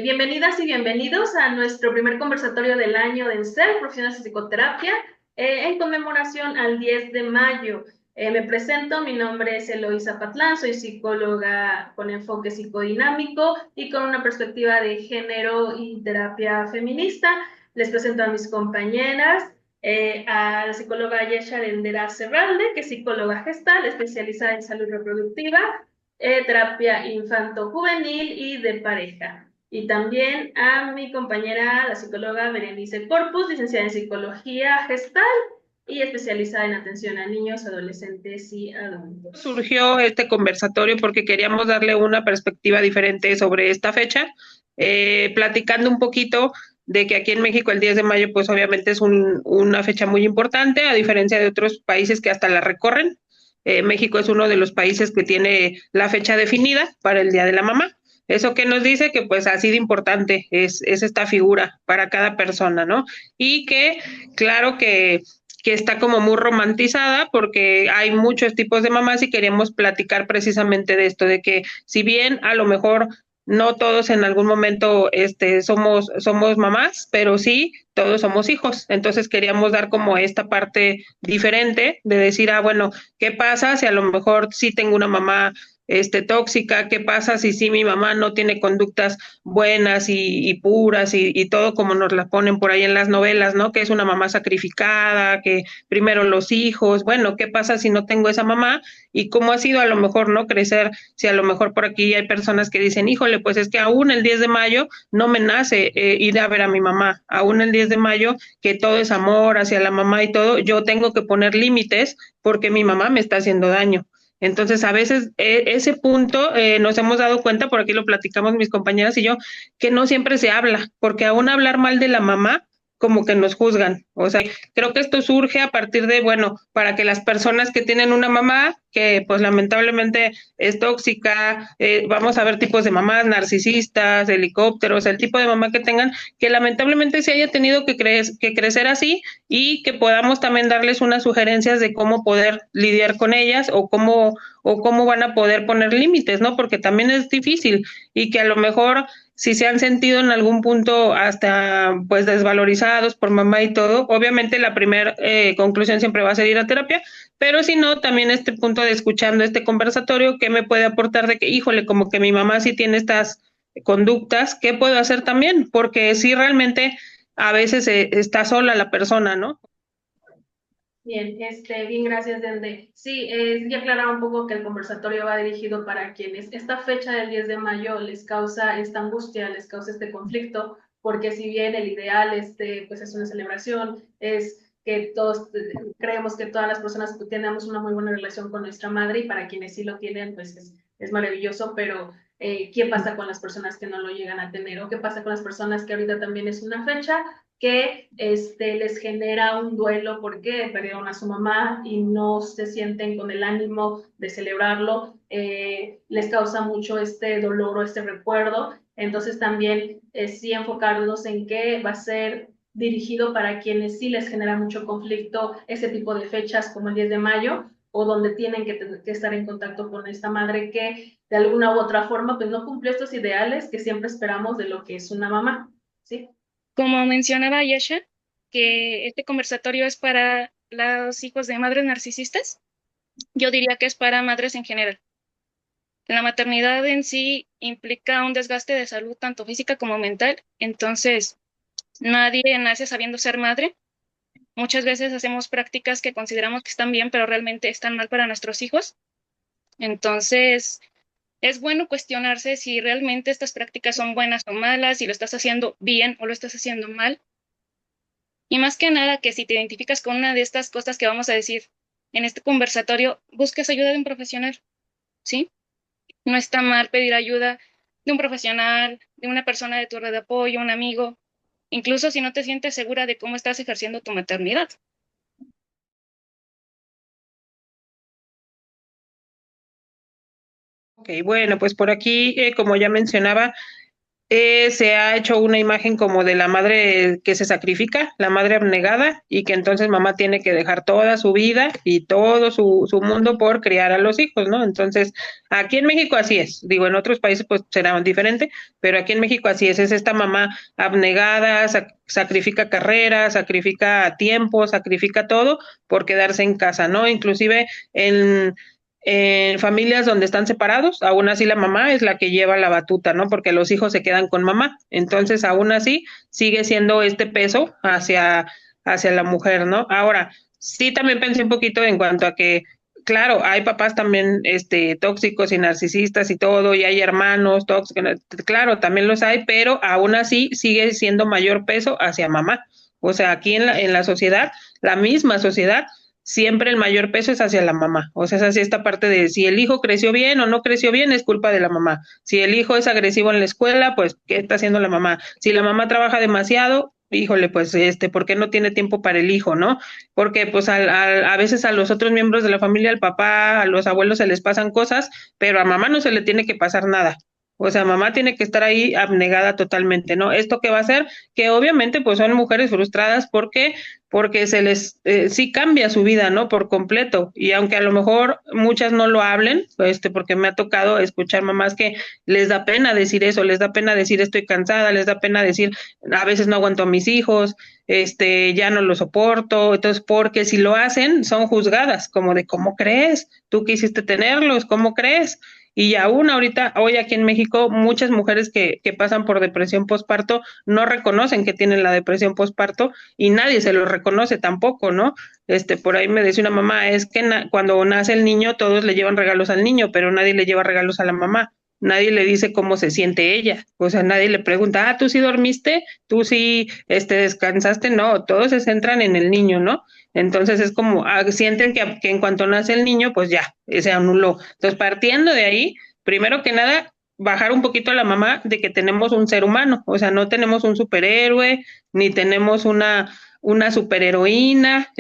Bienvenidas y bienvenidos a nuestro primer conversatorio del año de ENSER, Profesionales de Psicoterapia, en conmemoración al 10 de mayo. Me presento, mi nombre es Eloisa Patlán, soy psicóloga con enfoque psicodinámico y con una perspectiva de género y terapia feminista. Les presento a mis compañeras, a la psicóloga Yesha Arendera Serralde, que es psicóloga gestal, especializada en salud reproductiva, terapia infanto-juvenil y de pareja. Y también a mi compañera, la psicóloga Berenice Corpus, licenciada en Psicología Gestal y especializada en atención a niños, adolescentes y adultos. Surgió este conversatorio porque queríamos darle una perspectiva diferente sobre esta fecha, platicando un poquito de que aquí en México el 10 de mayo pues obviamente es una fecha muy importante, a diferencia de otros países que hasta la recorren. México es uno de los países que tiene la fecha definida para el Día de la Mamá. Eso que nos dice que pues así de importante es esta figura para cada persona, ¿no? Y que claro que está como muy romantizada porque hay muchos tipos de mamás y queríamos platicar precisamente de esto, de que si bien a lo mejor no todos en algún momento somos mamás, pero sí todos somos hijos. Entonces queríamos dar como esta parte diferente de decir, ah, bueno, ¿qué pasa si a lo mejor sí tengo una mamá tóxica? ¿Qué pasa si sí mi mamá no tiene conductas buenas y puras y todo como nos la ponen por ahí en las novelas, ¿no? Que es una mamá sacrificada, que primero los hijos, bueno, ¿qué pasa si no tengo esa mamá? Y cómo ha sido a lo mejor, ¿no? Crecer, si a lo mejor por aquí hay personas que dicen, híjole, pues es que aún el 10 de mayo no me nace ir a ver a mi mamá, aún el 10 de mayo que todo es amor hacia la mamá y todo, yo tengo que poner límites porque mi mamá me está haciendo daño. Entonces, a veces ese punto nos hemos dado cuenta, por aquí lo platicamos mis compañeras y yo, que no siempre se habla, porque aún hablar mal de la mamá, como que nos juzgan. O sea, creo que esto surge a partir de, bueno, para que las personas que tienen una mamá, que pues lamentablemente es tóxica, vamos a ver tipos de mamás, narcisistas, helicópteros, el tipo de mamá que tengan, que lamentablemente se haya tenido que crecer así y que podamos también darles unas sugerencias de cómo poder lidiar con ellas o cómo van a poder poner límites, ¿no? Porque también es difícil y que a lo mejor si se han sentido en algún punto hasta pues desvalorizados por mamá y todo, obviamente la primera conclusión siempre va a ser ir a terapia, pero si no, también este punto de escuchando este conversatorio, ¿qué me puede aportar de que, híjole, como que mi mamá sí tiene estas conductas, ¿qué puedo hacer también? Porque sí realmente a veces está sola la persona, ¿no? Bien, bien, gracias, Dende. Sí, ya aclaraba un poco que el conversatorio va dirigido para quienes esta fecha del 10 de mayo les causa esta angustia, les causa este conflicto, porque si bien el ideal pues es una celebración, es que todos creemos que todas las personas tenemos una muy buena relación con nuestra madre y para quienes sí lo tienen, pues es maravilloso, pero ¿qué pasa con las personas que no lo llegan a tener? ¿O qué pasa con las personas que ahorita también es una fecha que les genera un duelo porque perdieron a su mamá y no se sienten con el ánimo de celebrarlo, les causa mucho este dolor o este recuerdo? Entonces también sí enfocarnos en que va a ser dirigido para quienes sí les genera mucho conflicto ese tipo de fechas como el 10 de mayo, o donde tienen que estar en contacto con esta madre que de alguna u otra forma pues no cumplió estos ideales que siempre esperamos de lo que es una mamá, ¿sí? Como mencionaba Yasha, que este conversatorio es para los hijos de madres narcisistas, yo diría que es para madres en general. La maternidad en sí implica un desgaste de salud tanto física como mental, entonces nadie nace sabiendo ser madre. Muchas veces hacemos prácticas que consideramos que están bien, pero realmente están mal para nuestros hijos. Entonces, es bueno cuestionarse si realmente estas prácticas son buenas o malas, si lo estás haciendo bien o lo estás haciendo mal. Y más que nada, que si te identificas con una de estas cosas que vamos a decir en este conversatorio, busques ayuda de un profesional, ¿sí? No está mal pedir ayuda de un profesional, de una persona de tu red de apoyo, un amigo, incluso si no te sientes segura de cómo estás ejerciendo tu maternidad. Ok, bueno, pues por aquí, como ya mencionaba, Se ha hecho una imagen como de la madre que se sacrifica, la madre abnegada, y que entonces mamá tiene que dejar toda su vida y todo su mundo por criar a los hijos, ¿no? Entonces, aquí en México así es. Digo, en otros países pues será diferente, pero aquí en México así es esta mamá abnegada, sacrifica carreras, sacrifica tiempo, sacrifica todo por quedarse en casa, ¿no? Inclusive en familias donde están separados, aún así la mamá es la que lleva la batuta, ¿no? Porque los hijos se quedan con mamá. Entonces, aún así, sigue siendo este peso hacia la mujer, ¿no? Ahora, sí también pensé un poquito en cuanto a que, claro, hay papás también tóxicos y narcisistas y todo, y hay hermanos tóxicos, claro, también los hay, pero aún así sigue siendo mayor peso hacia mamá. O sea, aquí en la sociedad, la misma sociedad, siempre el mayor peso es hacia la mamá. O sea, es así esta parte de si el hijo creció bien o no creció bien, es culpa de la mamá. Si el hijo es agresivo en la escuela, pues, ¿qué está haciendo la mamá? Si la mamá trabaja demasiado, híjole, pues, ¿por qué no tiene tiempo para el hijo, no? Porque, pues, a veces a los otros miembros de la familia, al papá, a los abuelos se les pasan cosas, pero a mamá no se le tiene que pasar nada. O sea, mamá tiene que estar ahí abnegada totalmente, ¿no? ¿Esto qué va a hacer? Que obviamente, pues, son mujeres frustradas porque sí cambia su vida, ¿no? Por completo. Y aunque a lo mejor muchas no lo hablen, porque me ha tocado escuchar mamás que les da pena decir eso, les da pena decir estoy cansada, les da pena decir a veces no aguanto a mis hijos, ya no lo soporto. Entonces, porque si lo hacen, son juzgadas, como de ¿cómo crees? ¿Tú quisiste tenerlos? ¿Cómo crees? Y aún ahorita, hoy aquí en México, muchas mujeres que pasan por depresión postparto no reconocen que tienen la depresión postparto y nadie se lo reconoce tampoco, ¿no? Por ahí me decía una mamá, es que cuando nace el niño todos le llevan regalos al niño, pero nadie le lleva regalos a la mamá. Nadie le dice cómo se siente ella. O sea, nadie le pregunta, ¿tú sí dormiste? ¿Tú sí descansaste? No, todos se centran en el niño, ¿no? Entonces es como, sienten que en cuanto nace el niño, pues ya, se anuló. Entonces, partiendo de ahí, primero que nada, bajar un poquito a la mamá de que tenemos un ser humano, o sea, no tenemos un superhéroe, ni tenemos una superheroína,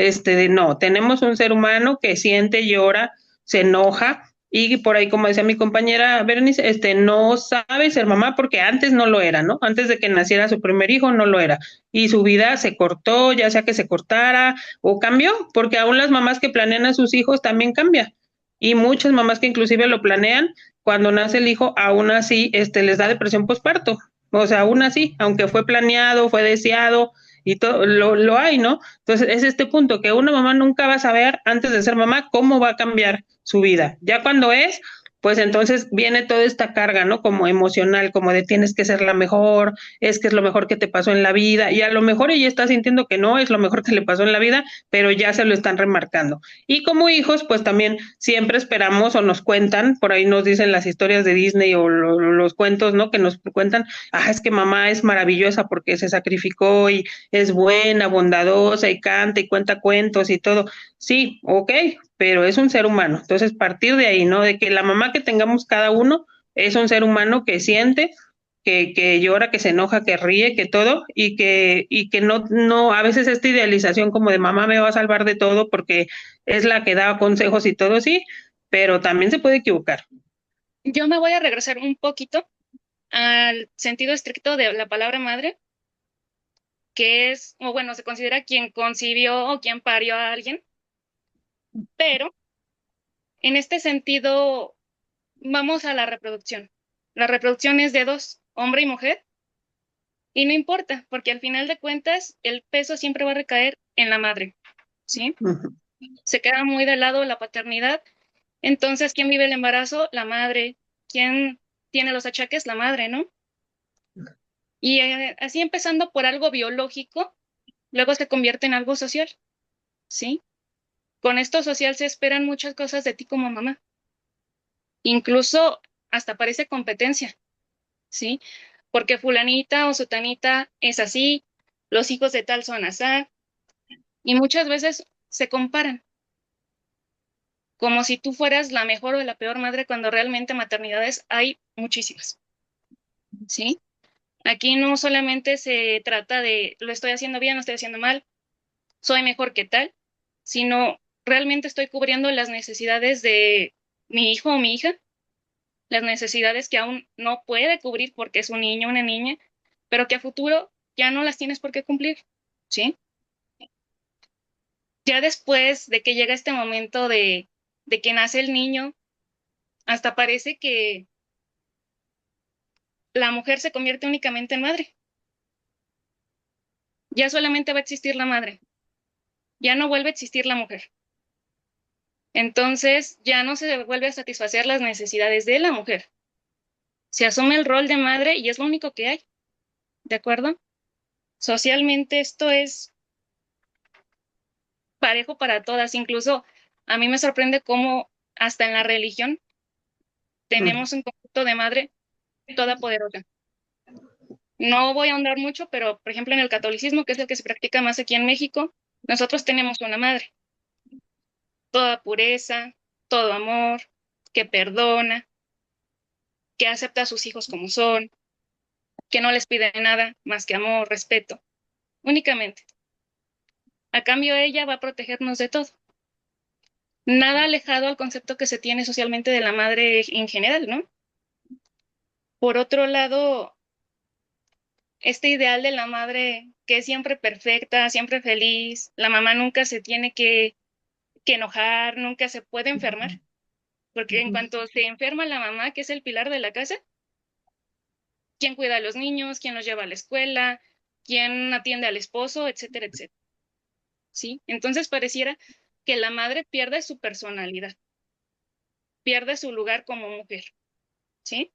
no, tenemos un ser humano que siente, llora, se enoja, y por ahí, como decía mi compañera Berenice, no sabe ser mamá porque antes no lo era, ¿no? Antes de que naciera su primer hijo no lo era. Y su vida se cortó, ya sea que se cortara o cambió, porque aún las mamás que planean a sus hijos también cambian. Y muchas mamás que inclusive lo planean, cuando nace el hijo, aún así les da depresión postparto. O sea, aún así, aunque fue planeado, fue deseado y todo, lo hay, ¿no? Entonces, es este punto que una mamá nunca va a saber antes de ser mamá cómo va a cambiar su vida. Ya cuando es, pues entonces viene toda esta carga, ¿no? Como emocional, como de tienes que ser la mejor, es que es lo mejor que te pasó en la vida, y a lo mejor ella está sintiendo que no es lo mejor que le pasó en la vida, pero ya se lo están remarcando. Y como hijos, pues también siempre esperamos o nos cuentan, por ahí nos dicen las historias de Disney o los cuentos, ¿no? Que nos cuentan, es que mamá es maravillosa porque se sacrificó y es buena, bondadosa y canta y cuenta cuentos y todo. Sí, ok, pero es un ser humano. Entonces, partir de ahí, ¿no? De que la mamá que tengamos cada uno es un ser humano que siente, que llora, que se enoja, que ríe, que todo, y que no, a veces esta idealización como de mamá me va a salvar de todo porque es la que da consejos y todo, sí, pero también se puede equivocar. Yo me voy a regresar un poquito al sentido estricto de la palabra madre, que es, o bueno, se considera quien concibió o quien parió a alguien, pero en este sentido vamos a la reproducción. La reproducción es de dos, hombre y mujer, y no importa, porque al final de cuentas el peso siempre va a recaer en la madre, ¿sí? Ujú. Se queda muy de lado la paternidad. Entonces, ¿quién vive el embarazo? La madre. ¿Quién tiene los achaques? La madre, ¿no? Y así empezando por algo biológico, luego se convierte en algo social, ¿sí? Con esto social se esperan muchas cosas de ti como mamá. Incluso hasta parece competencia, ¿sí? Porque fulanita o sutanita es así, los hijos de tal son así, y muchas veces se comparan, como si tú fueras la mejor o la peor madre cuando realmente maternidades hay muchísimas, ¿sí? Aquí no solamente se trata de lo estoy haciendo bien, lo estoy haciendo mal, soy mejor que tal, sino realmente estoy cubriendo las necesidades de mi hijo o mi hija. las necesidades que aún no puede cubrir porque es un niño o una niña, pero que a futuro ya no las tienes por qué cumplir, ¿sí? Ya después de que llega este momento de que nace el niño, hasta parece que la mujer se convierte únicamente en madre. Ya solamente va a existir la madre, ya no vuelve a existir la mujer. Entonces ya no se vuelve a satisfacer las necesidades de la mujer. Se asume el rol de madre y es lo único que hay, ¿de acuerdo? Socialmente esto es parejo para todas. Incluso a mí me sorprende cómo hasta en la religión tenemos un concepto de madre todopoderosa. No voy a ahondar mucho, pero por ejemplo en el catolicismo, que es el que se practica más aquí en México, nosotros tenemos una madre, toda pureza, todo amor, que perdona, que acepta a sus hijos como son, que no les pide nada más que amor, respeto, únicamente. A cambio ella va a protegernos de todo. Nada alejado al concepto que se tiene socialmente de la madre en general, ¿no? Por otro lado, este ideal de la madre que es siempre perfecta, siempre feliz, la mamá nunca se tiene que enojar, nunca se puede enfermar, porque en cuanto se enferma la mamá, que es el pilar de la casa, ¿quién cuida a los niños? ¿Quién los lleva a la escuela? ¿Quién atiende al esposo? Etcétera, etcétera. ¿Sí? Entonces pareciera que la madre pierde su personalidad, pierde su lugar como mujer, ¿sí?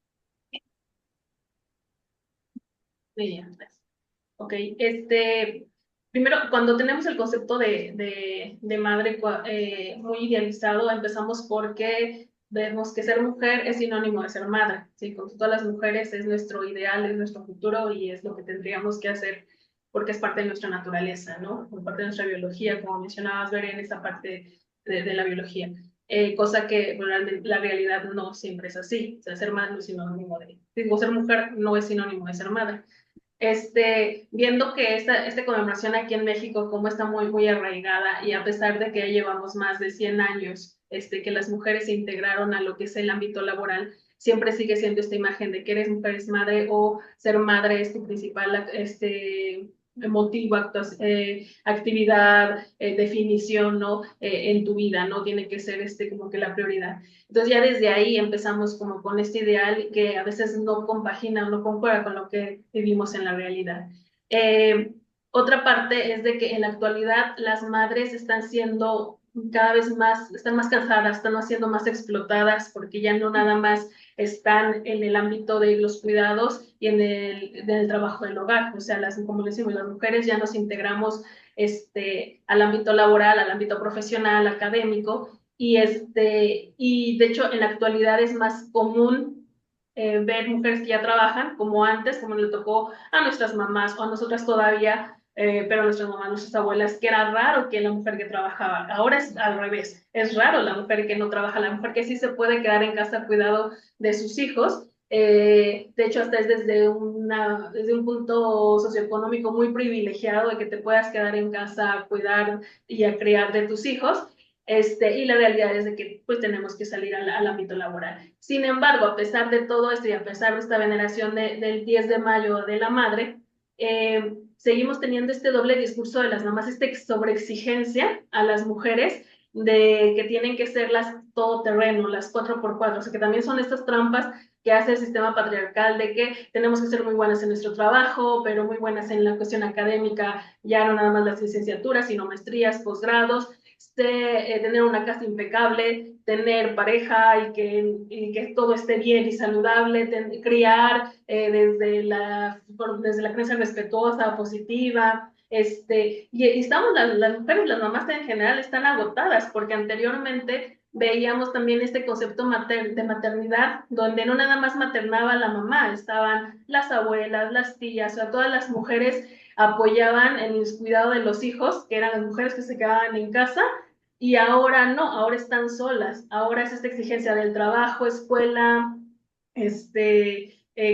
Bien, gracias. Ok, primero, cuando tenemos el concepto de madre muy idealizado, empezamos porque vemos que ser mujer es sinónimo de ser madre, ¿sí? Con todas las mujeres es nuestro ideal, es nuestro futuro y es lo que tendríamos que hacer porque es parte de nuestra naturaleza, ¿no? Por parte de nuestra biología, como mencionabas, ver en esta parte de la biología. Cosa que bueno, la realidad no siempre es así. O sea, ser madre no es sinónimo digo, ser mujer no es sinónimo de ser madre. Viendo que esta conmemoración aquí en México, como está muy, muy arraigada, y a pesar de que ya llevamos más de 100 años, que las mujeres se integraron a lo que es el ámbito laboral, siempre sigue siendo esta imagen de que eres mujer, es madre, o ser madre es tu principal, motivo, actividad, definición, ¿no? En tu vida, ¿no? Tiene que ser como que la prioridad. Entonces ya desde ahí empezamos como con este ideal que a veces no compagina o no concuerda con lo que vivimos en la realidad. Eh, Otra parte es de que en la actualidad las madres están siendo cada vez más, están más cansadas, están siendo más explotadas porque ya no nada más están en el ámbito de los cuidados y en el trabajo del hogar. O sea, como decimos, las mujeres ya nos integramos al ámbito laboral, al ámbito profesional, académico, y de hecho en la actualidad es más común ver mujeres que ya trabajan como antes, como le tocó a nuestras mamás o a nosotras todavía, pero a nuestras mamás, nuestras abuelas, que era raro que la mujer que trabajaba. Ahora es al revés, es raro la mujer que no trabaja, la mujer que sí se puede quedar en casa a cuidado de sus hijos. De hecho, hasta es desde un punto socioeconómico muy privilegiado de que te puedas quedar en casa a cuidar y a criar de tus hijos. Y la realidad es de que pues tenemos que salir al ámbito laboral. Sin embargo, a pesar de todo esto y a pesar de esta veneración del 10 de mayo de la madre, seguimos teniendo este doble discurso de las mamás, esta sobreexigencia a las mujeres de que tienen que ser las todoterreno, las 4x4, o sea que también son estas trampas que hace el sistema patriarcal de que tenemos que ser muy buenas en nuestro trabajo, pero muy buenas en la cuestión académica, ya no nada más las licenciaturas, sino maestrías, posgrados, tener una casa impecable, tener pareja y que todo esté bien y saludable, criar desde la creencia respetuosa, positiva. Y estamos, las mujeres, las mamás en general están agotadas porque anteriormente veíamos también este concepto de maternidad, donde no nada más maternaba la mamá, estaban las abuelas, las tías, o sea, todas las mujeres apoyaban en el cuidado de los hijos, que eran las mujeres que se quedaban en casa, y ahora no, ahora están solas, ahora es esta exigencia del trabajo, escuela,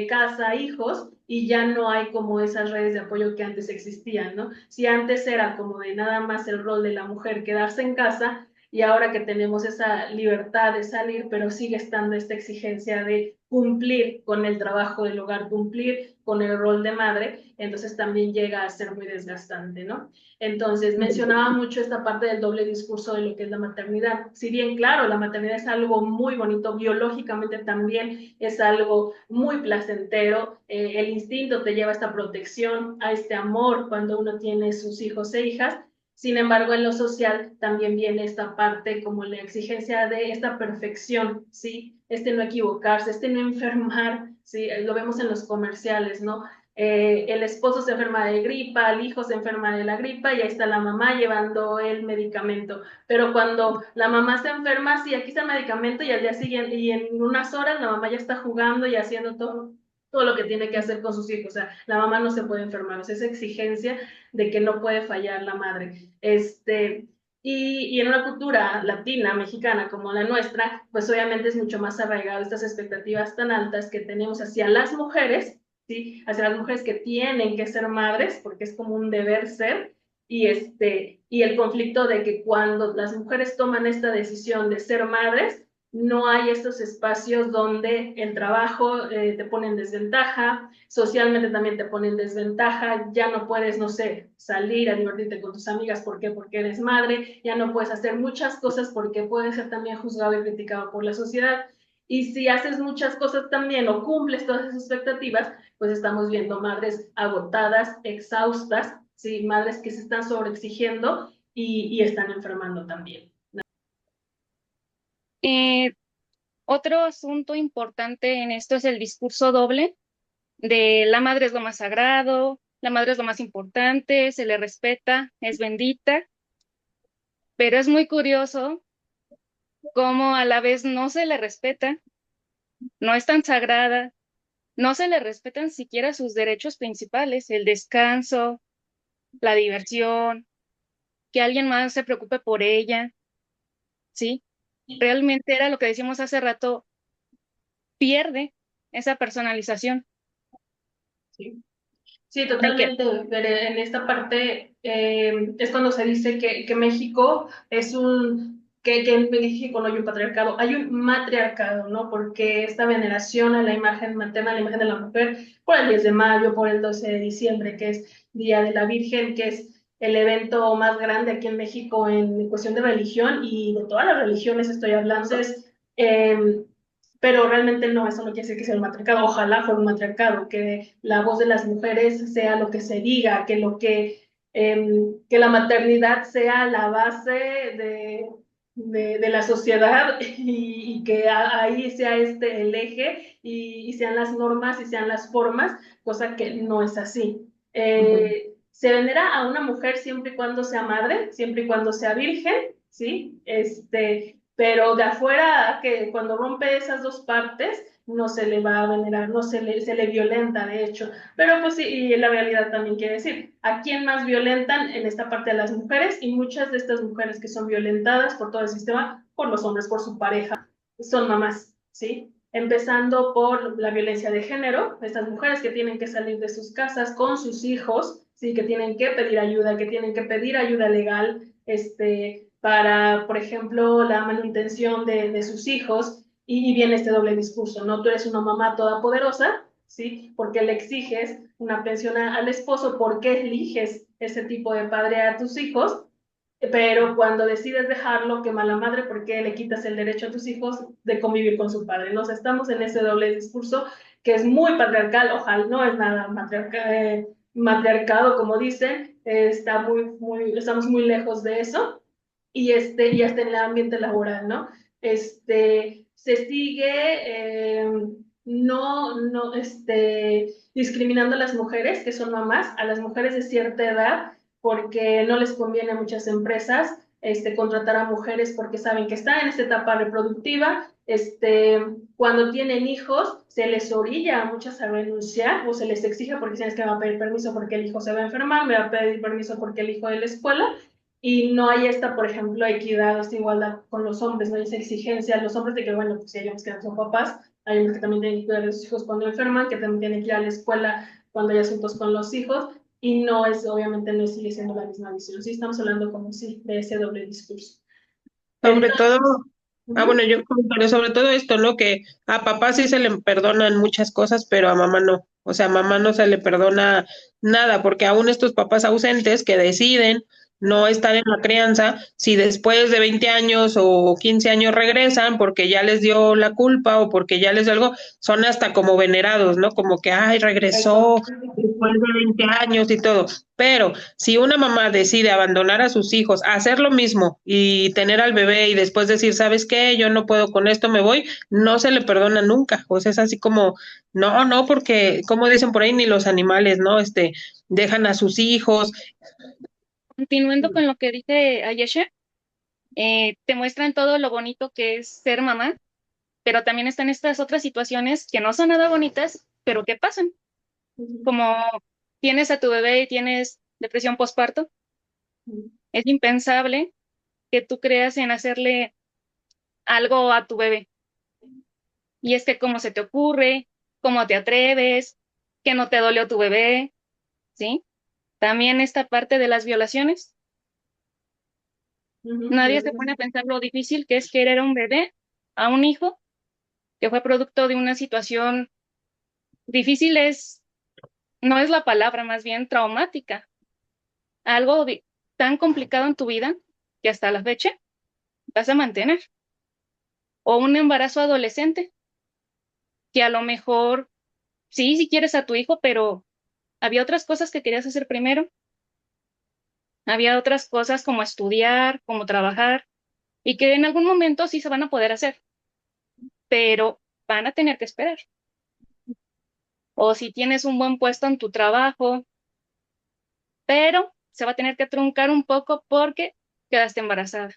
casa, hijos, y ya no hay como esas redes de apoyo que antes existían, ¿no? Si antes era como de nada más el rol de la mujer quedarse en casa, y ahora que tenemos esa libertad de salir, pero sigue estando esta exigencia de cumplir con el trabajo del hogar, cumplir con el rol de madre, entonces también llega a ser muy desgastante, ¿no? Entonces, mencionaba mucho esta parte del doble discurso de lo que es la maternidad. Si bien, claro, la maternidad es algo muy bonito, biológicamente también es algo muy placentero, el instinto te lleva a esta protección, a este amor cuando uno tiene sus hijos e hijas. Sin embargo, en lo social también viene esta parte como la exigencia de esta perfección, ¿sí? Este no equivocarse, este no enfermar, ¿sí? Lo vemos en los comerciales, ¿no? El esposo se enferma de gripa, el hijo se enferma de la gripa y ahí está la mamá llevando el medicamento. Pero cuando la mamá se enferma, sí, aquí está el medicamento y al día siguiente, y en unas horas la mamá ya está jugando y haciendo todo lo que tiene que hacer con sus hijos. O sea, la mamá no se puede enfermar, o sea, esa exigencia de que no puede fallar la madre. Y en una cultura latina, mexicana como la nuestra, pues obviamente es mucho más arraigado estas expectativas tan altas que tenemos hacia las mujeres, ¿sí? Hacia las mujeres que tienen que ser madres, porque es como un deber ser, y el conflicto de que cuando las mujeres toman esta decisión de ser madres, no hay estos espacios donde el trabajo te pone en desventaja, socialmente también te pone en desventaja, ya no puedes, no sé, salir a divertirte con tus amigas, ¿por qué? Porque eres madre, ya no puedes hacer muchas cosas porque puedes ser también juzgado y criticado por la sociedad. Y si haces muchas cosas también o cumples todas esas expectativas, pues estamos viendo madres agotadas, exhaustas, ¿sí? Madres que se están sobreexigiendo y están enfermando también. Eh, Otro asunto importante en esto es el discurso doble de la madre es lo más sagrado, la madre es lo más importante, se le respeta, es bendita, pero es muy curioso cómo a la vez no se le respeta, no es tan sagrada, no se le respetan siquiera sus derechos principales, el descanso, la diversión, que alguien más se preocupe por ella, ¿sí? Realmente era lo que decíamos hace rato, pierde esa personalización. Sí. Sí, Hay que, totalmente. En esta parte es cuando se dice que México es que en México no hay un patriarcado, hay un matriarcado, ¿no? Porque esta veneración a la imagen materna, a la imagen de la mujer, por el 10 de mayo, por el 12 de diciembre, que es Día de la Virgen, que es el evento más grande aquí en México en cuestión de religión y de todas las religiones estoy hablando. Entonces, pero realmente no, eso no quiere decir que sea un matriarcado. Ojalá fuera un matriarcado, que la voz de las mujeres sea lo que se diga, que la maternidad sea la base de la sociedad y que ahí sea el eje y sean las normas y sean las formas, cosa que no es así. Se venera a una mujer siempre y cuando sea madre, siempre y cuando sea virgen, ¿sí? Pero de afuera, que cuando rompe esas dos partes, no se le va a venerar, no se le violenta, de hecho. Pero pues sí, y la realidad también quiere decir, ¿a quién más violentan en esta parte de las mujeres? Y muchas de estas mujeres que son violentadas por todo el sistema, por los hombres, por su pareja, son mamás, ¿sí? Empezando por la violencia de género, estas mujeres que tienen que salir de sus casas con sus hijos, ¿sí? Que tienen que pedir ayuda, que tienen que pedir ayuda legal, para, por ejemplo, la manutención de sus hijos, y viene este doble discurso, ¿no? Tú eres una mamá todopoderosa, ¿sí? Porque le exiges una pensión al esposo, ¿por qué eliges ese tipo de padre a tus hijos? Pero cuando decides dejarlo, qué mala madre, porque le quitas el derecho a tus hijos de convivir con su padre. Nos estamos en ese doble discurso que es muy patriarcal, ojalá no es nada matriarcado, como dicen, estamos muy lejos de eso, y hasta en el ambiente laboral, ¿no? Se sigue discriminando a las mujeres que son mamás, a las mujeres de cierta edad, porque no les conviene a muchas empresas contratar a mujeres porque saben que están en esta etapa reproductiva, cuando tienen hijos, se les orilla a muchas a renunciar o se les exige porque tienes que me va a pedir permiso porque el hijo se va a enfermar, me va a pedir permiso porque el hijo de la escuela, y no hay esta, por ejemplo, equidad, esta igualdad con los hombres, no hay esa exigencia a los hombres de que, bueno, pues si hay hombres que no son papás, hay hombres que también tienen que cuidar a sus hijos cuando enferman, que también tienen que ir a la escuela cuando hay asuntos con los hijos, y obviamente no sigue siendo la misma visión. Sí, estamos hablando como sí, de ese doble discurso. Sobre todo, Ujú. bueno, yo comentario sobre todo esto, ¿no? Que a papá sí se le perdonan muchas cosas, pero a mamá no. O sea, a mamá no se le perdona nada, porque aún estos papás ausentes que deciden no estar en la crianza, si después de 20 años o 15 años regresan porque ya les dio la culpa o porque ya les dio algo, son hasta como venerados, ¿no? Como que, ay, regresó después de 20 años y todo. Pero si una mamá decide abandonar a sus hijos, hacer lo mismo y tener al bebé y después decir, ¿sabes qué? Yo no puedo con esto, me voy, no se le perdona nunca. O sea, es así como, no, no, porque, como dicen por ahí, ni los animales, ¿no? Dejan a sus hijos. Continuando con lo que dice Ayesha, te muestran todo lo bonito que es ser mamá, pero también están estas otras situaciones que no son nada bonitas, pero que pasan, como tienes a tu bebé y tienes depresión postparto, es impensable que tú creas en hacerle algo a tu bebé. Y es que cómo se te ocurre, cómo te atreves, que no te dolió tu bebé, ¿sí? También esta parte de las violaciones. Ujú. Nadie se pone a pensar lo difícil que es querer a un bebé, a un hijo, que fue producto de una situación difícil no es la palabra, más bien traumática. Algo tan complicado en tu vida que hasta la fecha vas a mantener. O un embarazo adolescente, que a lo mejor sí quieres a tu hijo, pero había otras cosas que querías hacer primero. Había otras cosas como estudiar, como trabajar, y que en algún momento sí se van a poder hacer, pero van a tener que esperar. O si tienes un buen puesto en tu trabajo, pero se va a tener que truncar un poco porque quedaste embarazada.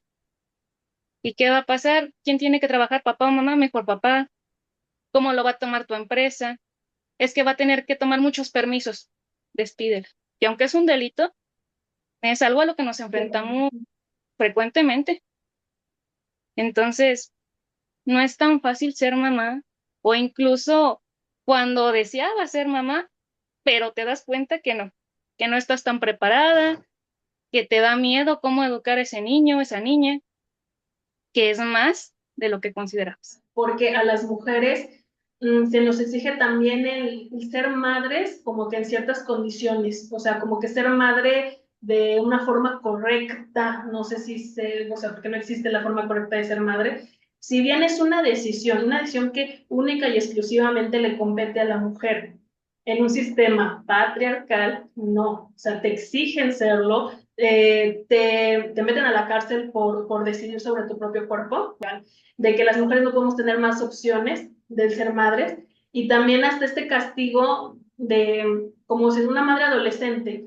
¿Y qué va a pasar? ¿Quién tiene que trabajar? ¿Papá o mamá? Mejor papá. ¿Cómo lo va a tomar tu empresa? Es que va a tener que tomar muchos permisos. Despídela. Y aunque es un delito, es algo a lo que nos enfrentamos frecuentemente. Entonces, no es tan fácil ser mamá, o incluso cuando deseabas ser mamá, pero te das cuenta que no estás tan preparada, que te da miedo cómo educar a ese niño, esa niña, que es más de lo que considerabas. Porque a las mujeres se nos exige también el ser madres como que en ciertas condiciones, o sea, como que ser madre de una forma correcta, no sé si se, o sea, porque no existe la forma correcta de ser madre. Si bien es una decisión que única y exclusivamente le compete a la mujer, en un sistema patriarcal, no, o sea, te exigen serlo, te meten a la cárcel por decidir sobre tu propio cuerpo, de que las mujeres no podemos tener más opciones del ser madres, y también hasta este castigo de como si es una madre adolescente,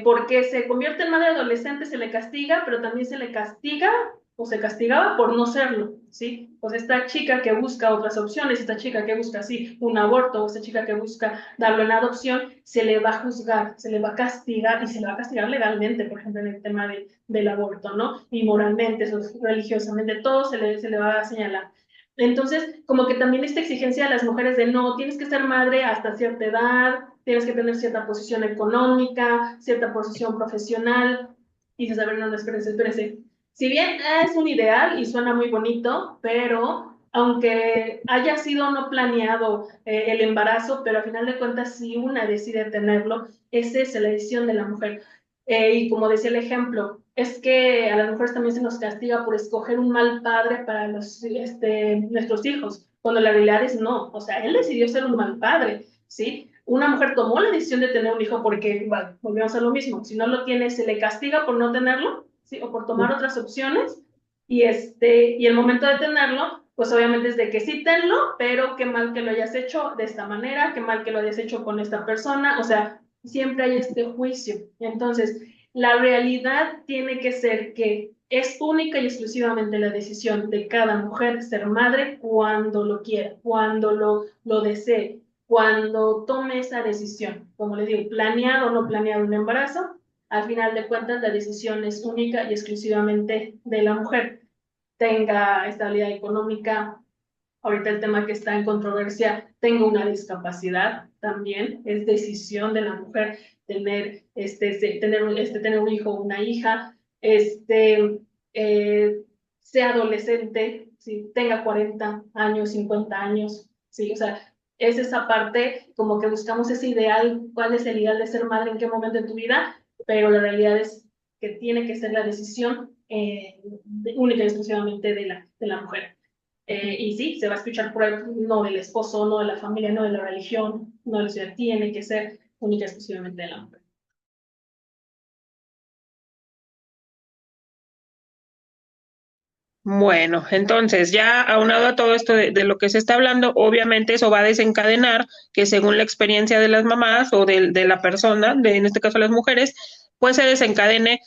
porque se convierte en madre adolescente, se le castiga, pero también se le castiga o se castigaba por no serlo, ¿sí? Pues esta chica que busca otras opciones, esta chica que busca, sí, un aborto, o esta chica que busca darlo en adopción, se le va a juzgar, se le va a castigar, y se le va a castigar legalmente, por ejemplo, en el tema del aborto, ¿no? Y moralmente, religiosamente, todo se le va a señalar. Entonces, como que también esta exigencia de las mujeres de no, tienes que ser madre hasta cierta edad, tienes que tener cierta posición económica, cierta posición profesional, y dices, a ver, no, no, espérense, espérense. Si bien es un ideal y suena muy bonito, pero aunque haya sido no planeado el embarazo, pero a final de cuentas, si una decide tenerlo, esa es la decisión de la mujer. Y como decía el ejemplo, es que a las mujeres también se nos castiga por escoger un mal padre para nuestros hijos, cuando la realidad es no, o sea, él decidió ser un mal padre, ¿sí? Una mujer tomó la decisión de tener un hijo porque, bueno, volvemos a lo mismo, si no lo tiene, se le castiga por no tenerlo, ¿sí? O por tomar otras opciones, y el momento de tenerlo, pues obviamente es de que sí tenlo, pero qué mal que lo hayas hecho de esta manera, qué mal que lo hayas hecho con esta persona, o sea, siempre hay este juicio. Entonces, la realidad tiene que ser que es única y exclusivamente la decisión de cada mujer ser madre cuando lo quiera, cuando lo desee, cuando tome esa decisión. Como les digo, planeado o no planeado un embarazo, al final de cuentas la decisión es única y exclusivamente de la mujer. Tenga estabilidad económica, ahorita el tema que está en controversia, tengo una discapacidad también, es decisión de la mujer tener un hijo o una hija, eh, sea adolescente, ¿sí? Tenga 40 años, 50 años, ¿sí? O sea, es esa parte como que buscamos ese ideal, cuál es el ideal de ser madre, en qué momento de tu vida, pero la realidad es que tiene que ser la decisión única y exclusivamente de la mujer. Y sí, se va a escuchar por el, no del esposo, no de la familia, no de la religión, no de la ciudad, tiene que ser única y exclusivamente de la mujer. Bueno, entonces ya aunado a todo esto de lo que se está hablando, obviamente eso va a desencadenar que según la experiencia de las mamás o de la persona, en este caso las mujeres, pues se desencadene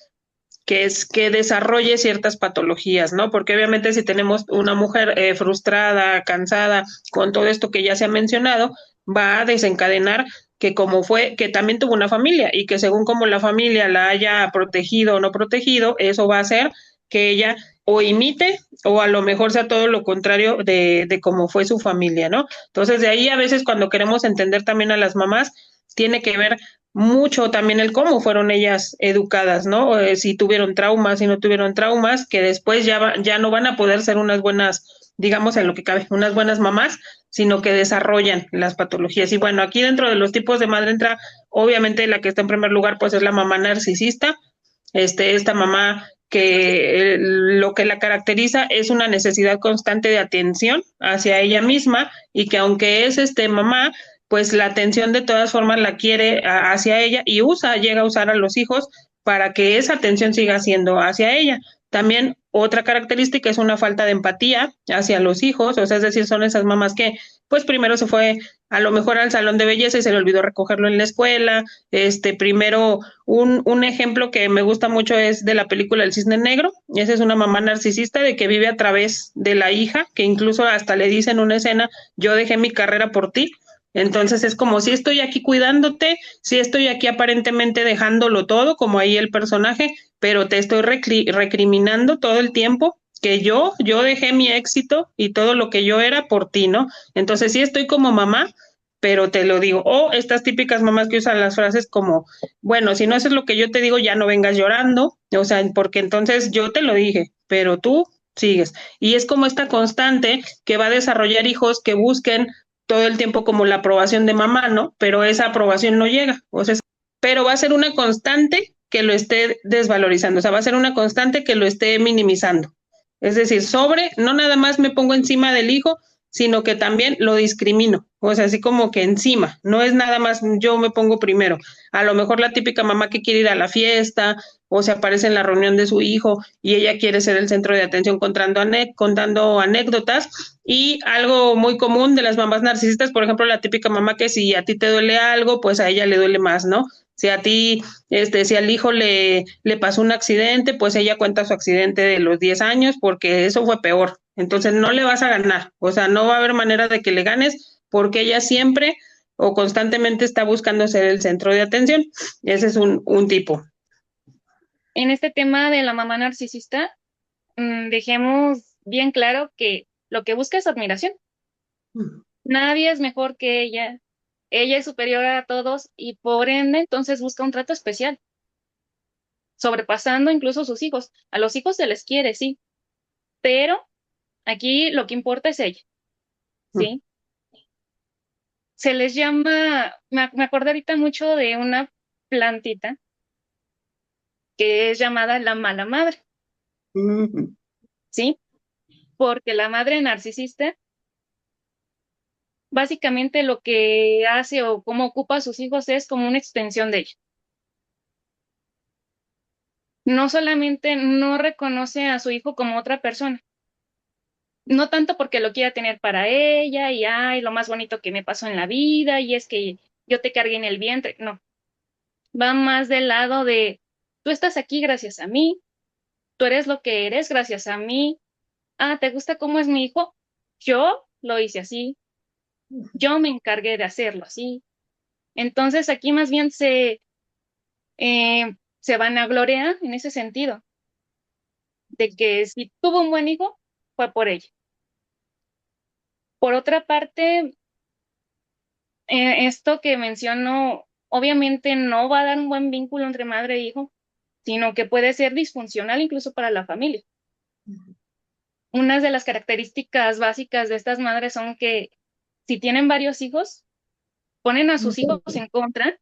que es que desarrolle ciertas patologías, ¿no? Porque obviamente si tenemos una mujer frustrada, cansada, con todo esto que ya se ha mencionado, va a desencadenar que como fue, que también tuvo una familia y que según como la familia la haya protegido o no protegido, eso va a hacer que ella o imite o a lo mejor sea todo lo contrario de cómo fue su familia, ¿no? Entonces de ahí a veces cuando queremos entender también a las mamás, tiene que ver mucho también el cómo fueron ellas educadas, ¿no? Si tuvieron traumas, si no tuvieron traumas, que después ya no van a poder ser unas buenas, digamos en lo que cabe, unas buenas mamás, sino que desarrollan las patologías. Y bueno, aquí dentro de los tipos de madre entra, obviamente la que está en primer lugar, pues es la mamá narcisista, esta mamá que lo que la caracteriza es una necesidad constante de atención hacia ella misma y que aunque es mamá, pues la atención de todas formas la quiere hacia ella y llega a usar a los hijos para que esa atención siga siendo hacia ella. También otra característica es una falta de empatía hacia los hijos, o sea, es decir, son esas mamás que pues primero se fue a lo mejor al salón de belleza y se le olvidó recogerlo en la escuela, primero un ejemplo que me gusta mucho es de la película El Cisne Negro. Esa es una mamá narcisista de que vive a través de la hija, que incluso hasta le dice en una escena, yo dejé mi carrera por ti. Entonces es como si estoy aquí cuidándote, si estoy aquí aparentemente dejándolo todo, como ahí el personaje, pero te estoy recriminando todo el tiempo que yo dejé mi éxito y todo lo que yo era por ti, ¿no? Entonces sí estoy como mamá, pero te lo digo. O estas típicas mamás que usan las frases como, bueno, si no haces lo que yo te digo, ya no vengas llorando, o sea, porque entonces yo te lo dije, pero tú sigues. Y es como esta constante que va a desarrollar hijos que busquen todo el tiempo como la aprobación de mamá, ¿no? Pero esa aprobación no llega, o sea, pero va a ser una constante que lo esté desvalorizando, o sea, va a ser una constante que lo esté minimizando. Es decir, no nada más me pongo encima del hijo, sino que también lo discrimino, o sea, así como que encima, no es nada más yo me pongo primero. A lo mejor la típica mamá que quiere ir a la fiesta o se aparece en la reunión de su hijo y ella quiere ser el centro de atención contando anécdotas y algo muy común de las mamás narcisistas, por ejemplo, la típica mamá que si a ti te duele algo, pues a ella le duele más, ¿no? Si a ti, si al hijo le pasó un accidente, pues ella cuenta su accidente de los 10 años porque eso fue peor. Entonces no le vas a ganar, o sea, no va a haber manera de que le ganes porque ella siempre o constantemente está buscando ser el centro de atención. Ese es un tipo. En este tema de la mamá narcisista, dejemos bien claro que lo que busca es admiración. Nadie es mejor que ella es superior a todos y por ende entonces busca un trato especial, sobrepasando incluso a sus hijos. A los hijos se les quiere, sí, pero aquí lo que importa es ella, ¿sí? Se les llama, me acuerdo ahorita mucho de una plantita que es llamada la mala madre, ¿sí? Porque la madre narcisista básicamente lo que hace o cómo ocupa a sus hijos es como una extensión de ella. No solamente no reconoce a su hijo como otra persona, no tanto porque lo quiera tener para ella y ay, lo más bonito que me pasó en la vida y es que yo te cargué en el vientre, no, va más del lado de tú estás aquí gracias a mí, tú eres lo que eres gracias a mí, ¿te gusta cómo es mi hijo? Yo lo hice así, yo me encargué de hacerlo así. Entonces aquí más bien se vanagloria en ese sentido, de que si tuvo un buen hijo, fue por ella. Por otra parte, esto que menciono, obviamente no va a dar un buen vínculo entre madre e hijo, sino que puede ser disfuncional incluso para la familia. Unas de las características básicas de estas madres son que si tienen varios hijos, ponen a sus hijos en contra,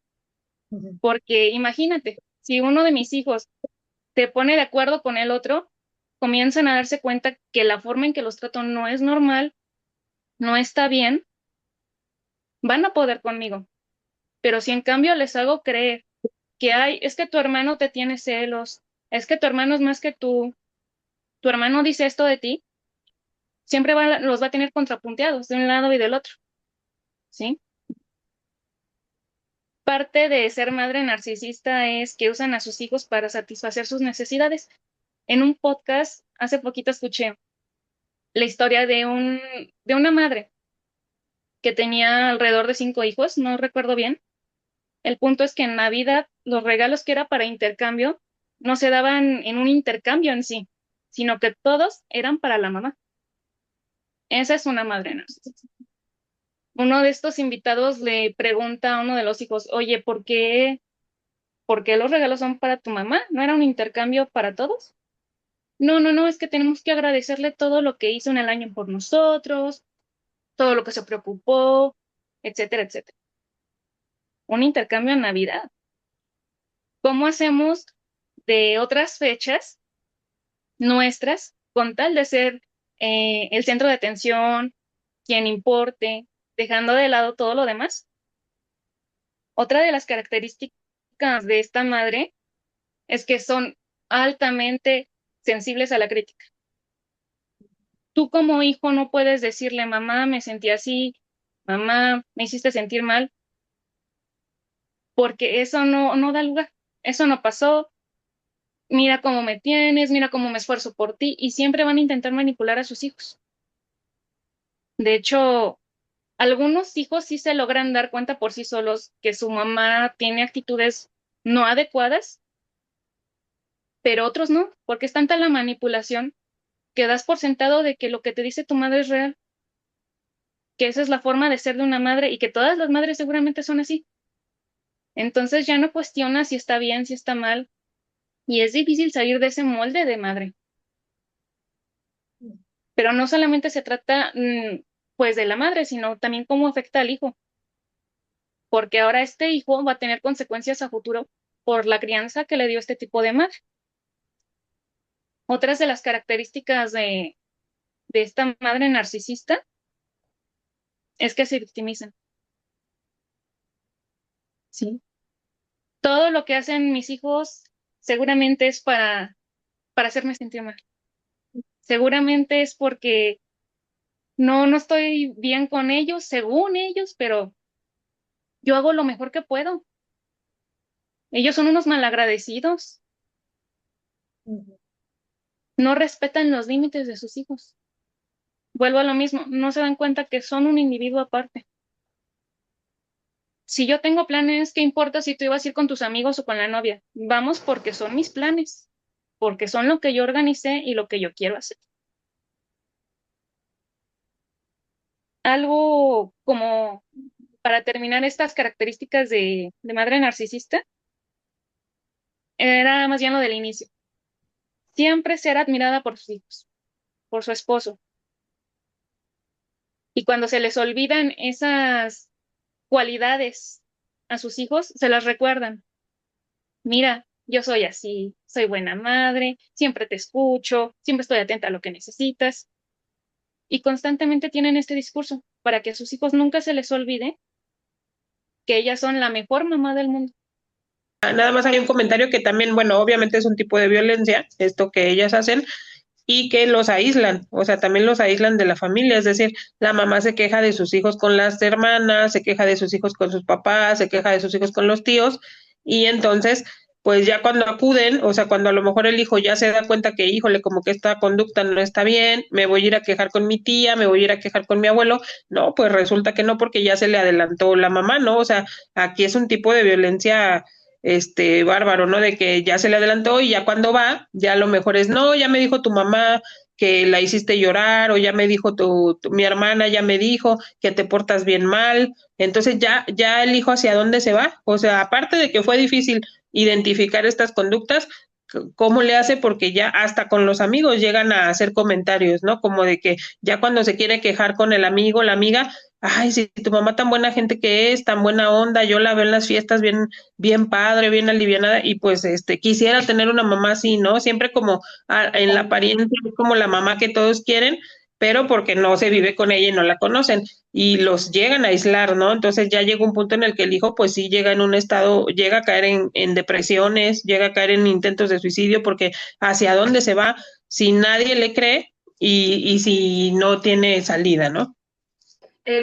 porque imagínate, si uno de mis hijos te pone de acuerdo con el otro, comienzan a darse cuenta que la forma en que los trato no es normal, no está bien, van a poder conmigo. Pero si en cambio les hago creer que hay, es que tu hermano te tiene celos, es que tu hermano es más que tú, tu hermano dice esto de ti, siempre los va a tener contrapunteados de un lado y del otro, ¿sí? Parte de ser madre narcisista es que usan a sus hijos para satisfacer sus necesidades. En un podcast, hace poquito escuché la historia de una madre que tenía alrededor de 5 hijos, no recuerdo bien. El punto es que en Navidad los regalos que era para intercambio no se daban en un intercambio en sí, sino que todos eran para la mamá. Esa es una madre narcisista. Uno de estos invitados le pregunta a uno de los hijos, oye, por qué los regalos son para tu mamá? ¿No era un intercambio para todos? No, no, no, es que tenemos que agradecerle todo lo que hizo en el año por nosotros, todo lo que se preocupó, etcétera, etcétera. Un intercambio en Navidad. ¿Cómo hacemos de otras fechas nuestras con tal de ser el centro de atención, quien importe, dejando de lado todo lo demás? Otra de las características de esta madre es que son altamente sensibles a la crítica. Tú como hijo no puedes decirle, mamá, me sentí así, mamá, me hiciste sentir mal, porque eso no da lugar, eso no pasó, mira cómo me tienes, mira cómo me esfuerzo por ti, y siempre van a intentar manipular a sus hijos. De hecho, algunos hijos sí se logran dar cuenta por sí solos que su mamá tiene actitudes no adecuadas, pero otros no, porque es tanta la manipulación que das por sentado de que lo que te dice tu madre es real, que esa es la forma de ser de una madre y que todas las madres seguramente son así. Entonces ya no cuestionas si está bien, si está mal, y es difícil salir de ese molde de madre. Pero no solamente se trata, pues, de la madre, sino también cómo afecta al hijo, porque ahora este hijo va a tener consecuencias a futuro por la crianza que le dio este tipo de madre. Otras de las características de esta madre narcisista es que se victimizan, ¿sí? Todo lo que hacen mis hijos seguramente es para hacerme sentir mal. Seguramente es porque no estoy bien con ellos, según ellos, pero yo hago lo mejor que puedo. Ellos son unos malagradecidos, no respetan los límites de sus hijos. Vuelvo a lo mismo, no se dan cuenta que son un individuo aparte. Si yo tengo planes, ¿qué importa si tú ibas a ir con tus amigos o con la novia? Vamos porque son mis planes, porque son lo que yo organicé y lo que yo quiero hacer. Algo como para terminar estas características de madre narcisista, era más bien lo del inicio. Siempre ser admirada por sus hijos, por su esposo. Y cuando se les olvidan esas cualidades a sus hijos, se las recuerdan. Mira, yo soy así, soy buena madre, siempre te escucho, siempre estoy atenta a lo que necesitas. Y constantemente tienen este discurso para que a sus hijos nunca se les olvide que ellas son la mejor mamá del mundo. Nada más hay un comentario que también, bueno, obviamente es un tipo de violencia, esto que ellas hacen, y que los aíslan, o sea, también los aíslan de la familia, es decir, la mamá se queja de sus hijos con las hermanas, se queja de sus hijos con sus papás, se queja de sus hijos con los tíos, y entonces, pues ya cuando acuden, o sea, cuando a lo mejor el hijo ya se da cuenta que, híjole, como que esta conducta no está bien, me voy a ir a quejar con mi tía, me voy a ir a quejar con mi abuelo, no, pues resulta que no, porque ya se le adelantó la mamá, ¿no? O sea, aquí es un tipo de violencia bárbaro, ¿no? De que ya se le adelantó y ya cuando va, ya lo mejor es, no, ya me dijo tu mamá que la hiciste llorar, o ya me dijo mi hermana ya me dijo que te portas bien mal, entonces ya el hijo hacia dónde se va, o sea, aparte de que fue difícil identificar estas conductas, cómo le hace, porque ya hasta con los amigos llegan a hacer comentarios, ¿no? Como de que ya cuando se quiere quejar con el amigo, la amiga, ay, si tu mamá tan buena gente que es, tan buena onda, yo la veo en las fiestas bien, bien padre, bien alivianada, y pues quisiera tener una mamá así, ¿no? Siempre como en la apariencia es como la mamá que todos quieren, pero porque no se vive con ella y no la conocen, y los llegan a aislar, ¿no? Entonces ya llega un punto en el que el hijo pues sí llega en un estado, llega a caer en depresiones, llega a caer en intentos de suicidio, porque hacia dónde se va si nadie le cree y si no tiene salida, ¿no?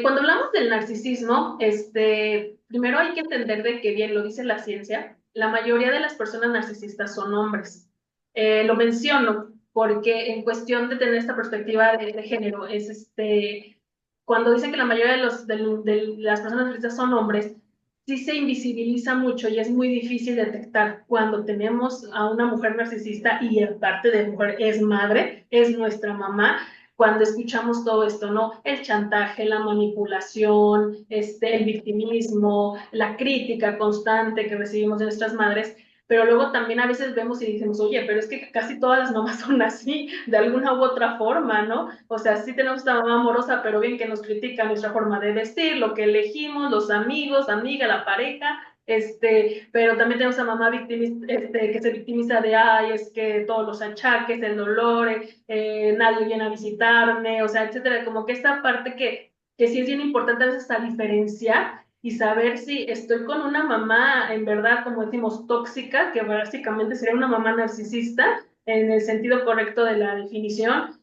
Cuando hablamos del narcisismo, primero hay que entender de que, bien lo dice la ciencia, la mayoría de las personas narcisistas son hombres. Lo menciono porque en cuestión de tener esta perspectiva de género, cuando dicen que la mayoría de las personas narcisistas son hombres, sí se invisibiliza mucho y es muy difícil detectar cuando tenemos a una mujer narcisista y aparte de mujer es madre, es nuestra mamá, cuando escuchamos todo esto, ¿no? El chantaje, la manipulación, el victimismo, la crítica constante que recibimos de nuestras madres, pero luego también a veces vemos y decimos, oye, pero es que casi todas las mamás son así, de alguna u otra forma, ¿no? O sea, sí tenemos esta mamá amorosa, pero bien que nos critica nuestra forma de vestir, lo que elegimos, los amigos, amiga, la pareja, pero también tenemos a mamá que se victimiza de, ay, es que todos los achaques, el dolor, nadie viene a visitarme, o sea, etcétera, como que esta parte que sí es bien importante a veces a diferenciar y saber si estoy con una mamá, en verdad, como decimos, tóxica, que básicamente sería una mamá narcisista, en el sentido correcto de la definición,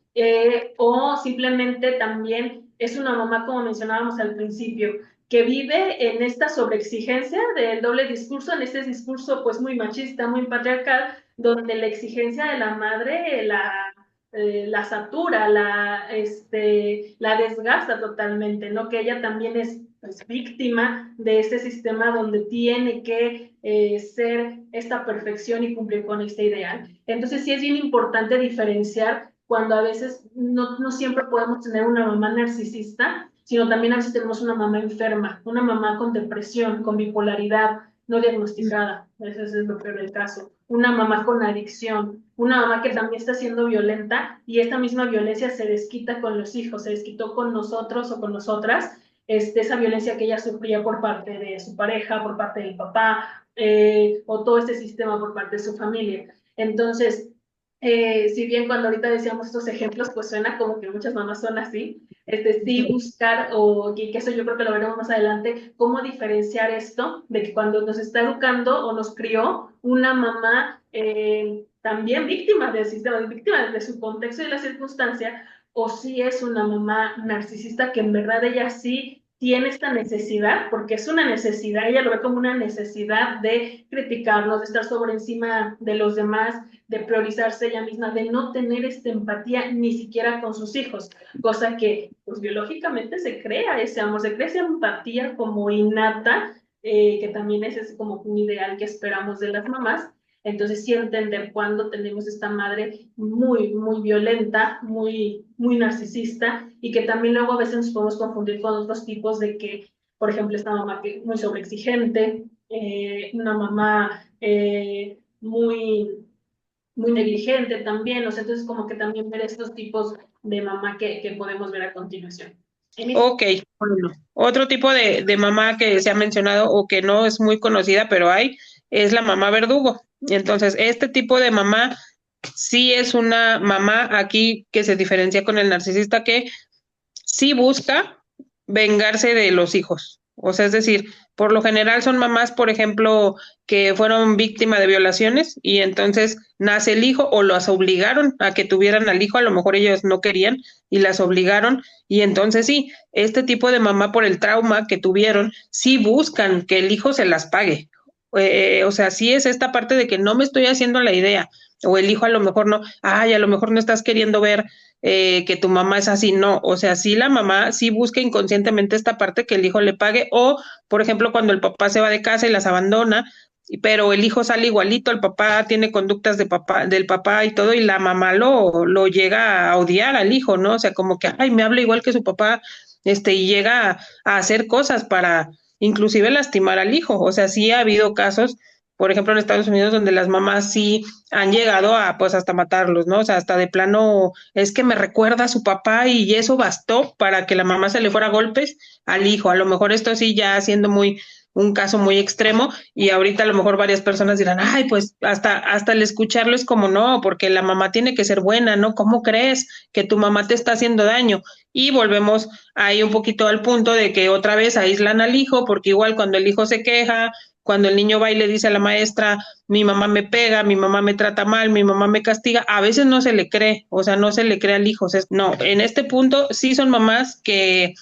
o simplemente también es una mamá, como mencionábamos al principio, que vive en esta sobreexigencia del doble discurso, en este discurso pues muy machista, muy patriarcal, donde la exigencia de la madre la satura, la desgasta totalmente, ¿no? Que ella también es pues, víctima de este sistema donde tiene que ser esta perfección y cumplir con este ideal. Entonces sí es bien importante diferenciar cuando a veces no siempre podemos tener una mamá narcisista, sino también a veces tenemos una mamá enferma, una mamá con depresión, con bipolaridad no diagnosticada, eso es lo peor del caso, una mamá con adicción, una mamá que también está siendo violenta y esta misma violencia se desquita con los hijos, se desquitó con nosotros o con nosotras, esa violencia que ella sufría por parte de su pareja, por parte del papá, o todo este sistema por parte de su familia. Entonces, si bien cuando ahorita decíamos estos ejemplos, pues suena como que muchas mamás son así, sí buscar, o que eso yo creo que lo veremos más adelante, cómo diferenciar esto de que cuando nos está educando o nos crió una mamá también víctima del sistema, víctima de su contexto y de la circunstancia, o si es una mamá narcisista que en verdad ella sí tiene esta necesidad, porque es una necesidad, ella lo ve como una necesidad de criticarnos, de estar sobre encima de los demás, de priorizarse ella misma, de no tener esta empatía ni siquiera con sus hijos, cosa que pues biológicamente se crea ese amor, se crea esa empatía como innata, que también es como un ideal que esperamos de las mamás. Entonces sí entender cuando tenemos esta madre muy, muy violenta, muy, muy narcisista y que también luego a veces nos podemos confundir con otros tipos de que, por ejemplo, esta mamá que es muy sobreexigente, una mamá muy negligente también, o sea, entonces como que también ver estos tipos de mamá que podemos ver a continuación. Ok, bueno, otro tipo de mamá que se ha mencionado o que no es muy conocida, pero hay, es la mamá verdugo. Entonces, este tipo de mamá sí es una mamá aquí que se diferencia con el narcisista que sí busca vengarse de los hijos. O sea, es decir, por lo general son mamás, por ejemplo, que fueron víctimas de violaciones y entonces nace el hijo o las obligaron a que tuvieran al hijo, a lo mejor ellos no querían y las obligaron y entonces sí, este tipo de mamá por el trauma que tuvieron, sí buscan que el hijo se las pague. O sea, sí es esta parte de que no me estoy haciendo la idea o el hijo a lo mejor no, ay, a lo mejor no estás queriendo ver que tu mamá es así, no, o sea, sí la mamá sí busca inconscientemente esta parte que el hijo le pague, o por ejemplo cuando el papá se va de casa y las abandona, pero el hijo sale igualito, el papá tiene conductas del papá y todo, y la mamá lo llega a odiar al hijo, ¿no? O sea, como que, ay, me habla igual que su papá, y llega a hacer cosas para inclusive lastimar al hijo, o sea, sí ha habido casos por ejemplo, en Estados Unidos, donde las mamás sí han llegado a, pues, hasta matarlos, ¿no? O sea, hasta de plano, es que me recuerda a su papá y eso bastó para que la mamá se le fuera a golpes al hijo. A lo mejor esto sí ya siendo un caso muy extremo y ahorita a lo mejor varias personas dirán, ay, pues hasta el escucharlo es como no, porque la mamá tiene que ser buena, ¿no? ¿Cómo crees que tu mamá te está haciendo daño? Y volvemos ahí un poquito al punto de que otra vez aíslan al hijo, porque igual cuando el hijo se queja, cuando el niño va y le dice a la maestra, mi mamá me pega, mi mamá me trata mal, mi mamá me castiga, a veces no se le cree, o sea, no se le cree al hijo. O sea, no, en este punto sí son mamás que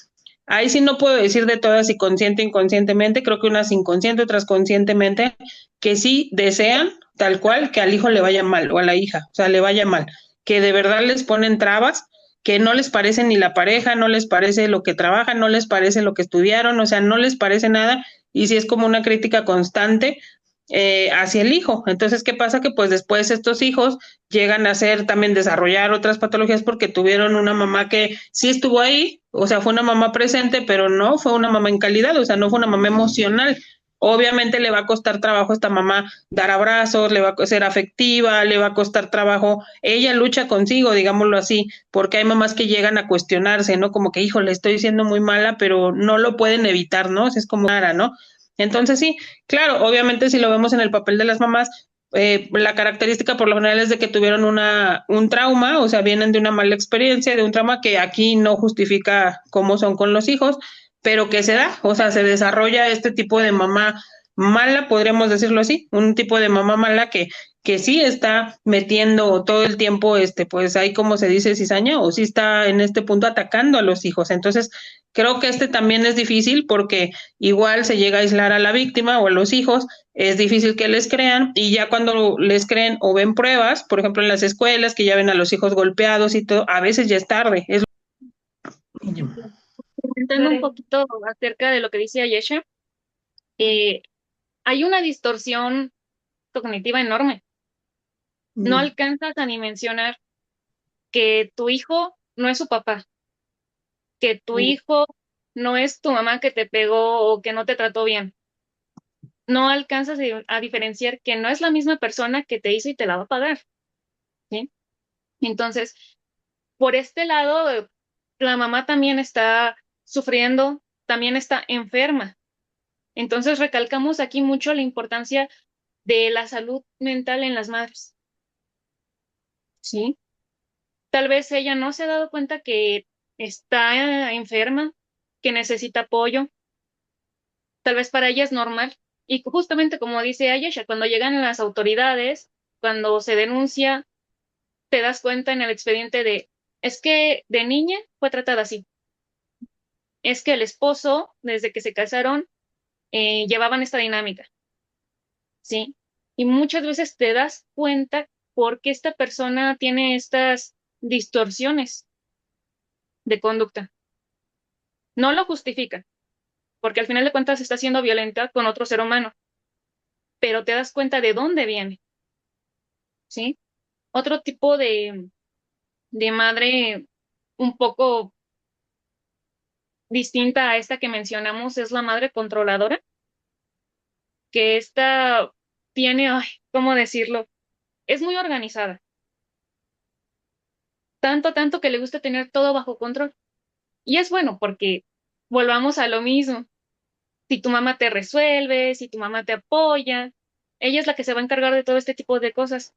ahí sí no puedo decir de todas y consciente, inconscientemente, creo que unas inconsciente, otras conscientemente, que sí desean tal cual que al hijo le vaya mal o a la hija, o sea, le vaya mal, que de verdad les ponen trabas, que no les parece ni la pareja, no les parece lo que trabajan, no les parece lo que estudiaron, o sea, no les parece nada y sí es como una crítica constante hacia el hijo. Entonces, ¿qué pasa? Que pues después estos hijos llegan a ser también desarrollar otras patologías porque tuvieron una mamá que sí estuvo ahí, o sea, fue una mamá presente, pero no fue una mamá en calidad, o sea, no fue una mamá emocional. Obviamente le va a costar trabajo a esta mamá dar abrazos, le va a ser afectiva, le va a costar trabajo. Ella lucha consigo, digámoslo así, porque hay mamás que llegan a cuestionarse, ¿no? Como que, hijo, le estoy siendo muy mala, pero no lo pueden evitar, ¿no? O sea, es como rara, ¿no? Entonces sí, claro, obviamente si lo vemos en el papel de las mamás, la característica por lo general es de que tuvieron un trauma, o sea, vienen de una mala experiencia, de un trauma que aquí no justifica cómo son con los hijos, pero que se da, o sea, se desarrolla este tipo de mamá mala, podríamos decirlo así, un tipo de mamá mala que sí está metiendo todo el tiempo, pues ahí como se dice cizaña, o sí está en este punto atacando a los hijos. Entonces, creo que también es difícil porque igual se llega a aislar a la víctima o a los hijos, es difícil que les crean y ya cuando les creen o ven pruebas, por ejemplo en las escuelas que ya ven a los hijos golpeados y todo, a veces ya es tarde. Comentando un poquito acerca de lo que dice Ayesha, eh, hay una distorsión cognitiva enorme. No alcanzas a ni mencionar que tu hijo no es su papá, que tu hijo no es tu mamá que te pegó o que no te trató bien. No alcanzas a diferenciar que no es la misma persona que te hizo y te la va a pagar, ¿sí? Entonces, por este lado, la mamá también está sufriendo, también está enferma. Entonces, recalcamos aquí mucho la importancia de la salud mental en las madres, ¿sí? Tal vez ella no se ha dado cuenta que está enferma, que necesita apoyo. Tal vez para ella es normal. Y justamente como dice Ayesha, cuando llegan las autoridades, cuando se denuncia, te das cuenta en el expediente de, es que de niña fue tratada así. Es que el esposo, desde que se casaron, llevaban esta dinámica, ¿sí? Y muchas veces te das cuenta por qué esta persona tiene estas distorsiones de conducta. No lo justifica, porque al final de cuentas está siendo violenta con otro ser humano, pero te das cuenta de dónde viene, ¿sí? Otro tipo de madre un poco distinta a esta que mencionamos es la madre controladora, que esta tiene, ay, ¿cómo decirlo? Es muy organizada, tanto que le gusta tener todo bajo control. Y es bueno porque volvamos a lo mismo. Si tu mamá te resuelve, si tu mamá te apoya, ella es la que se va a encargar de todo este tipo de cosas,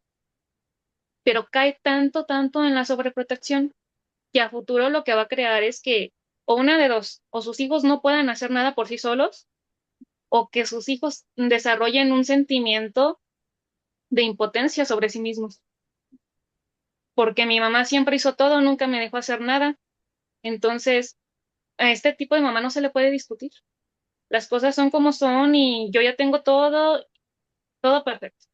pero cae tanto en la sobreprotección que a futuro lo que va a crear es que o una de dos, o sus hijos no puedan hacer nada por sí solos, o que sus hijos desarrollen un sentimiento de impotencia sobre sí mismos. Porque mi mamá siempre hizo todo, nunca me dejó hacer nada. Entonces, a este tipo de mamá no se le puede discutir. Las cosas son como son y yo ya tengo todo perfecto.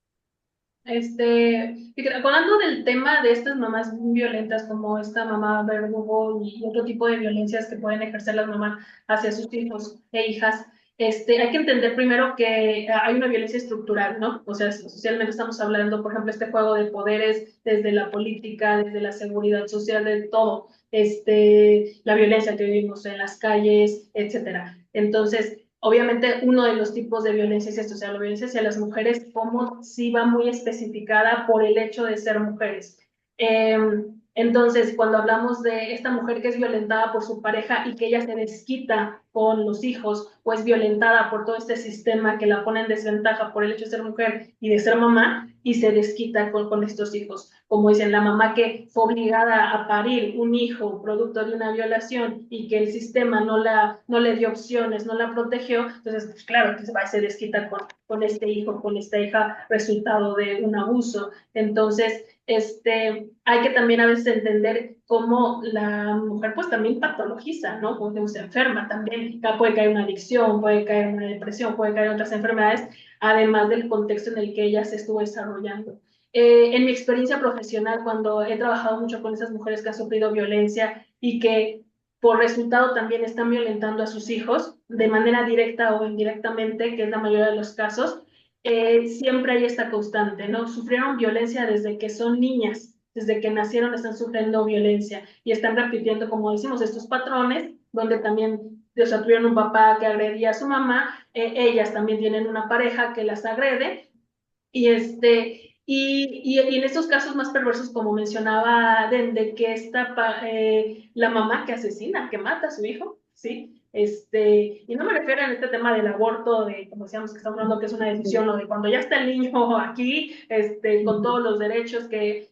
Fíjate, hablando del tema de estas mamás violentas, como esta mamá verdugo y otro tipo de violencias que pueden ejercer las mamás hacia sus hijos e hijas, hay que entender primero que hay una violencia estructural, ¿no? O sea, socialmente estamos hablando, por ejemplo, este juego de poderes desde la política, desde la seguridad social, de todo, la violencia que vivimos en las calles, etcétera. Entonces, Obviamente, uno de los tipos de violencia es esto, o sea, la violencia hacia las mujeres, como sí va muy especificada por el hecho de ser mujeres. Eh, entonces, cuando hablamos de esta mujer que es violentada por su pareja y que ella se desquita con los hijos, o es violentada por todo este sistema que la pone en desventaja por el hecho de ser mujer y de ser mamá, y se desquita con estos hijos. Como dicen, la mamá que fue obligada a parir un hijo producto de una violación y que el sistema no le dio opciones, no la protegió, entonces, pues claro, que se desquita con este hijo, con esta hija, resultado de un abuso. Entonces, hay que también a veces entender cómo la mujer pues también patologiza, ¿no? Como se enferma también, puede caer una adicción, puede caer una depresión, puede caer otras enfermedades, además del contexto en el que ella se estuvo desarrollando. En mi experiencia profesional, cuando he trabajado mucho con esas mujeres que han sufrido violencia y que por resultado también están violentando a sus hijos de manera directa o indirectamente, que es la mayoría de los casos, siempre hay esta constante, ¿no? Sufrieron violencia desde que son niñas, desde que nacieron están sufriendo violencia y están repitiendo, como decimos, estos patrones donde también, o sea, tuvieron un papá que agredía a su mamá, ellas también tienen una pareja que las agrede y y en estos casos más perversos, como mencionaba de que la mamá que asesina, que mata a su hijo, ¿sí? Y no me refiero a este tema del aborto, de como decíamos que estamos hablando que es una decisión, o de cuando ya está el niño aquí, con todos los derechos que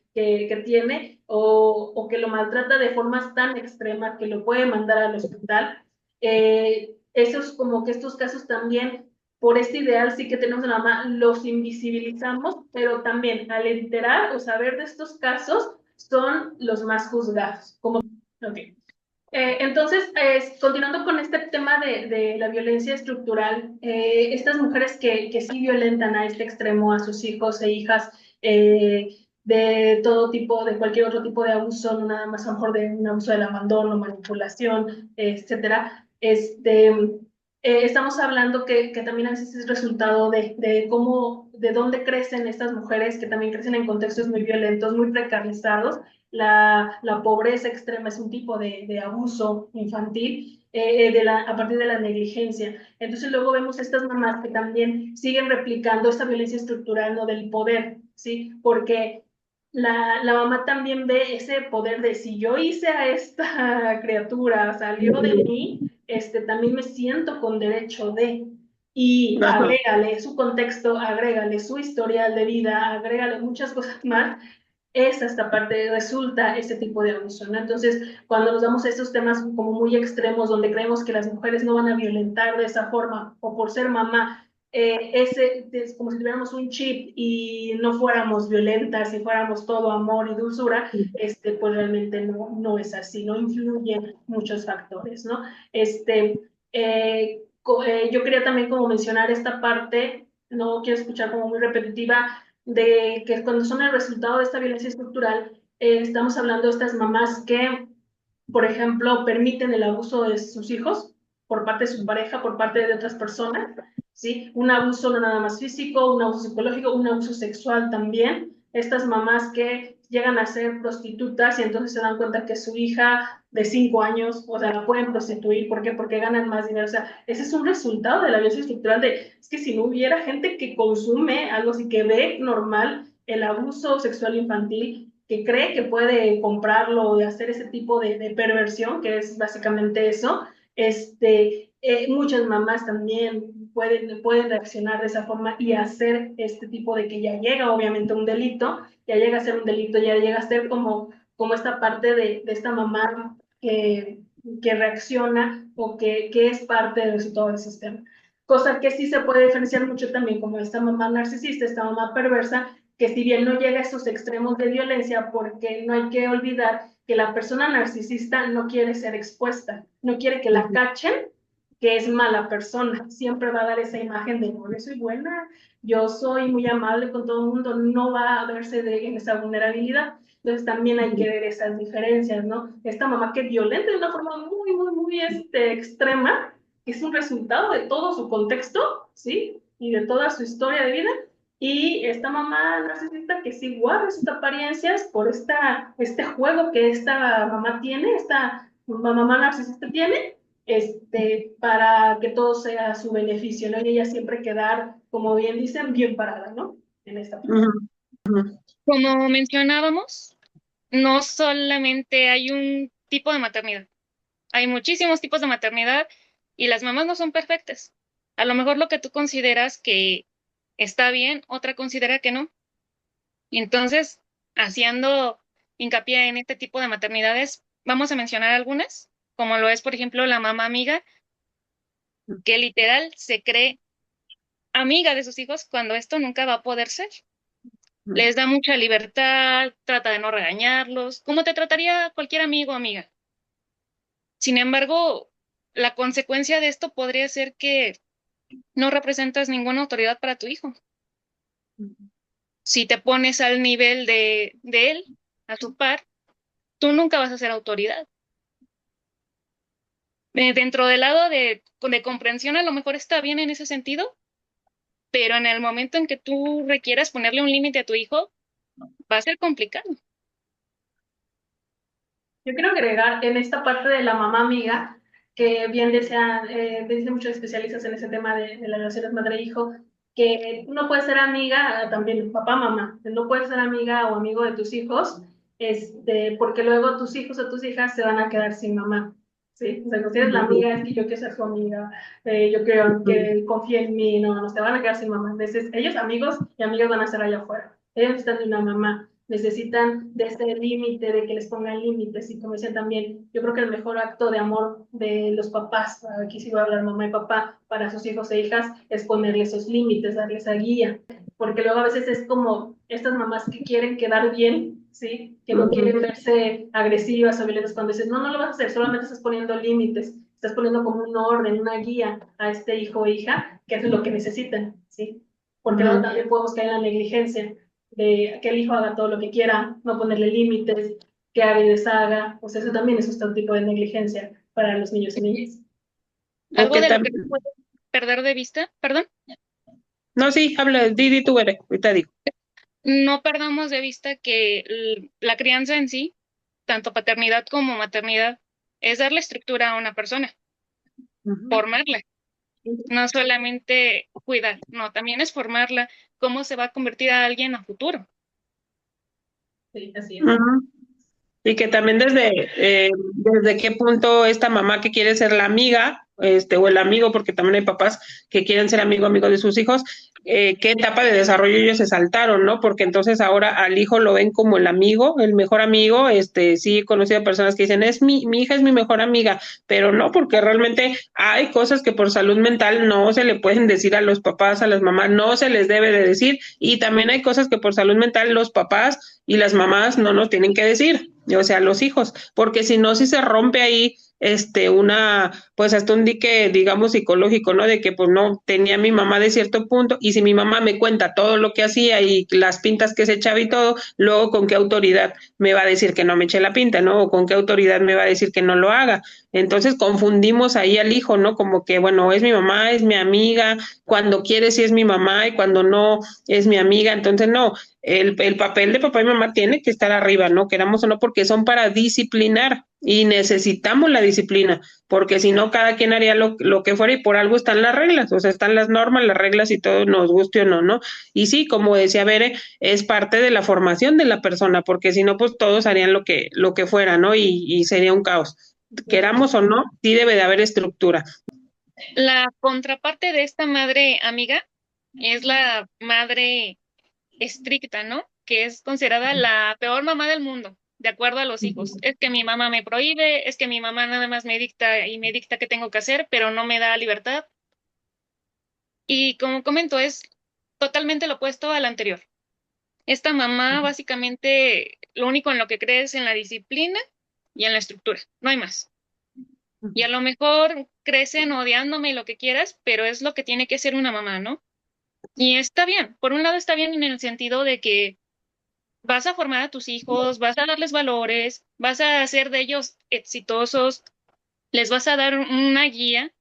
tiene, o que lo maltrata de formas tan extremas que lo puede mandar al hospital. Esos como que estos casos también por este ideal sí que tenemos en la mamá, los invisibilizamos, pero también al enterar o saber de estos casos son los más juzgados. Okay. Entonces, continuando con este tema de la violencia estructural, estas mujeres que sí violentan a este extremo a sus hijos e hijas de todo tipo, de cualquier otro tipo de abuso, no nada más a lo mejor de un abuso del abandono, manipulación, etcétera, estamos hablando que también a veces es resultado de cómo, de dónde crecen estas mujeres que también crecen en contextos muy violentos, muy precarizados. La pobreza extrema es un tipo de abuso infantil a partir de la negligencia. Entonces luego vemos estas mamás que también siguen replicando esta violencia estructural, ¿no? Del poder, ¿sí? Porque la mamá también ve ese poder de si yo hice a esta criatura, salió de mí, también me siento con derecho de, y Ajá. agrégale su contexto, agrégale su historial de vida, agrégale muchas cosas más, es esta parte, resulta ese tipo de abuso, ¿no? Entonces, cuando nos damos a estos temas como muy extremos, donde creemos que las mujeres no van a violentar de esa forma, o por ser mamá, es como si tuviéramos un chip y no fuéramos violentas, y fuéramos todo amor y dulzura, pues realmente no es así, no influyen muchos factores, ¿no? Yo quería también como mencionar esta parte, no quiero escuchar como muy repetitiva, de que cuando son el resultado de esta violencia estructural, estamos hablando de estas mamás que, por ejemplo, permiten el abuso de sus hijos por parte de su pareja, por parte de otras personas, ¿sí? Un abuso no nada más físico, un abuso psicológico, un abuso sexual también. Estas mamás que llegan a ser prostitutas y entonces se dan cuenta que su hija de 5 años, o sea, la pueden prostituir. ¿Por qué? Porque ganan más dinero. O sea, ese es un resultado de la violencia estructural es que si no hubiera gente que consume algo así, que ve normal el abuso sexual infantil, que cree que puede comprarlo o de hacer ese tipo de perversión, que es básicamente eso, muchas mamás también pueden reaccionar de esa forma y hacer este tipo de que ya llega obviamente un delito, ya llega a ser un delito, ya llega a ser como esta parte de esta mamá que reacciona o que es parte del resultado del sistema. Cosa que sí se puede diferenciar mucho también como esta mamá narcisista, esta mamá perversa, que si bien no llega a esos extremos de violencia, porque no hay que olvidar que la persona narcisista no quiere ser expuesta, no quiere que la cachen, que es mala persona, siempre va a dar esa imagen de no, yo soy buena, yo soy muy amable con todo el mundo, no va a verse en esa vulnerabilidad. Entonces también hay que ver esas diferencias, ¿no? Esta mamá que violenta de una forma muy, muy, muy extrema, que es un resultado de todo su contexto, ¿sí? Y de toda su historia de vida. Y esta mamá narcisista que sí guarda sus apariencias por este juego que esta mamá tiene, esta mamá narcisista tiene, para que todo sea a su beneficio, ¿no? Y ella siempre quedar, como bien dicen, bien parada, ¿no? En esta parte. Como mencionábamos, no solamente hay un tipo de maternidad, hay muchísimos tipos de maternidad y las mamás no son perfectas. A lo mejor lo que tú consideras que está bien, otra considera que no. Y entonces, haciendo hincapié en este tipo de maternidades, vamos a mencionar algunas, como lo es, por ejemplo, la mamá amiga, que literal se cree amiga de sus hijos cuando esto nunca va a poder ser. Les da mucha libertad, trata de no regañarlos, como te trataría cualquier amigo o amiga. Sin embargo, la consecuencia de esto podría ser que no representas ninguna autoridad para tu hijo. Si te pones al nivel de él, a su par, tú nunca vas a ser autoridad. Dentro del lado de comprensión, a lo mejor está bien en ese sentido, pero en el momento en que tú requieras ponerle un límite a tu hijo, va a ser complicado. Yo quiero agregar en esta parte de la mamá amiga, que bien dicen muchos especialistas en ese tema de las relaciones madre-hijo, que uno puede ser amiga, también papá-mamá, no puedes ser amiga o amigo de tus hijos, porque luego tus hijos o tus hijas se van a quedar sin mamá. ¿Sí? O sea, si eres la amiga, es que yo quiero ser su amiga, yo quiero que confíe en mí, no, no, se van a quedar sin mamá. Entonces, ellos amigos y amigas van a ser allá afuera. Ellos necesitan de una mamá, necesitan de ese límite, de que les pongan límites. Y como decían también, yo creo que el mejor acto de amor de los papás, aquí sí voy a hablar mamá y papá, para sus hijos e hijas, es ponerle esos límites, darles esa guía. Porque luego a veces es como estas mamás que quieren quedar bien, ¿sí? Que no quieren verse agresivas o violentas cuando dices, no, no lo vas a hacer, solamente estás poniendo límites, estás poniendo como un orden, una guía a este hijo o hija, que es lo que necesitan, ¿sí? Porque luego también podemos caer en la negligencia de que el hijo haga todo lo que quiera, no ponerle límites, que haga y deshaga, pues eso también es un tipo de negligencia para los niños y niñas. Algo de lo que no puedes perder de vista, perdón, No, sí, habla, di tú, Bere, ahorita digo. no perdamos de vista que la crianza en sí, tanto paternidad como maternidad, es darle estructura a una persona, formarla, no solamente cuidar, no, también es formarla, cómo se va a convertir a alguien a futuro. Sí, así es. Y que también desde qué punto esta mamá que quiere ser la amiga, o el amigo, porque también hay papás que quieren ser amigo de sus hijos, qué etapa de desarrollo ellos se saltaron, ¿no? Porque entonces ahora al hijo lo ven como el amigo, el mejor amigo, sí he conocido a personas que dicen, mi hija es mi mejor amiga, pero no, porque realmente hay cosas que por salud mental no se le pueden decir a los papás, a las mamás, no se les debe de decir, y también hay cosas que por salud mental los papás y las mamás no nos tienen que decir, o sea, los hijos, porque si no, si se rompe ahí pues hasta un dique, digamos, psicológico, ¿no? De que pues no tenía mi mamá de cierto punto, y si mi mamá me cuenta todo lo que hacía y las pintas que se echaba y todo, luego con qué autoridad me va a decir que no me eche la pinta, ¿no? O con qué autoridad me va a decir que no lo haga. Entonces confundimos ahí al hijo, ¿no? Como que, bueno, es mi mamá, es mi amiga, cuando quiere sí es mi mamá y cuando no es mi amiga, entonces no, el papel de papá y mamá tiene que estar arriba, ¿no? Queramos o no, porque son para disciplinar y necesitamos la disciplina, porque si no, cada quien haría lo que fuera y por algo están las reglas, o sea, están las normas, las reglas y todo, nos guste o no, ¿no? Y sí, como decía Bere, es parte de la formación de la persona, porque si no, pues todos harían lo que fuera, ¿no? Y sería un caos. Queramos o no, sí debe de haber estructura. La contraparte de esta madre amiga es la madre estricta, ¿no? Que es considerada la peor mamá del mundo, de acuerdo a los hijos. Es que mi mamá me prohíbe, es que mi mamá nada más me dicta y me dicta qué tengo que hacer, pero no me da libertad. Y como comento, es totalmente lo opuesto al anterior. Esta mamá básicamente lo único en lo que cree es en la disciplina y en la estructura, no hay más. Y a lo mejor crecen odiándome y lo que quieras, pero es lo que tiene que ser una mamá, ¿no? Y está bien, por un lado está bien en el sentido de que vas a formar a tus hijos, vas a darles valores, vas a hacer de ellos exitosos, les vas a dar una guía,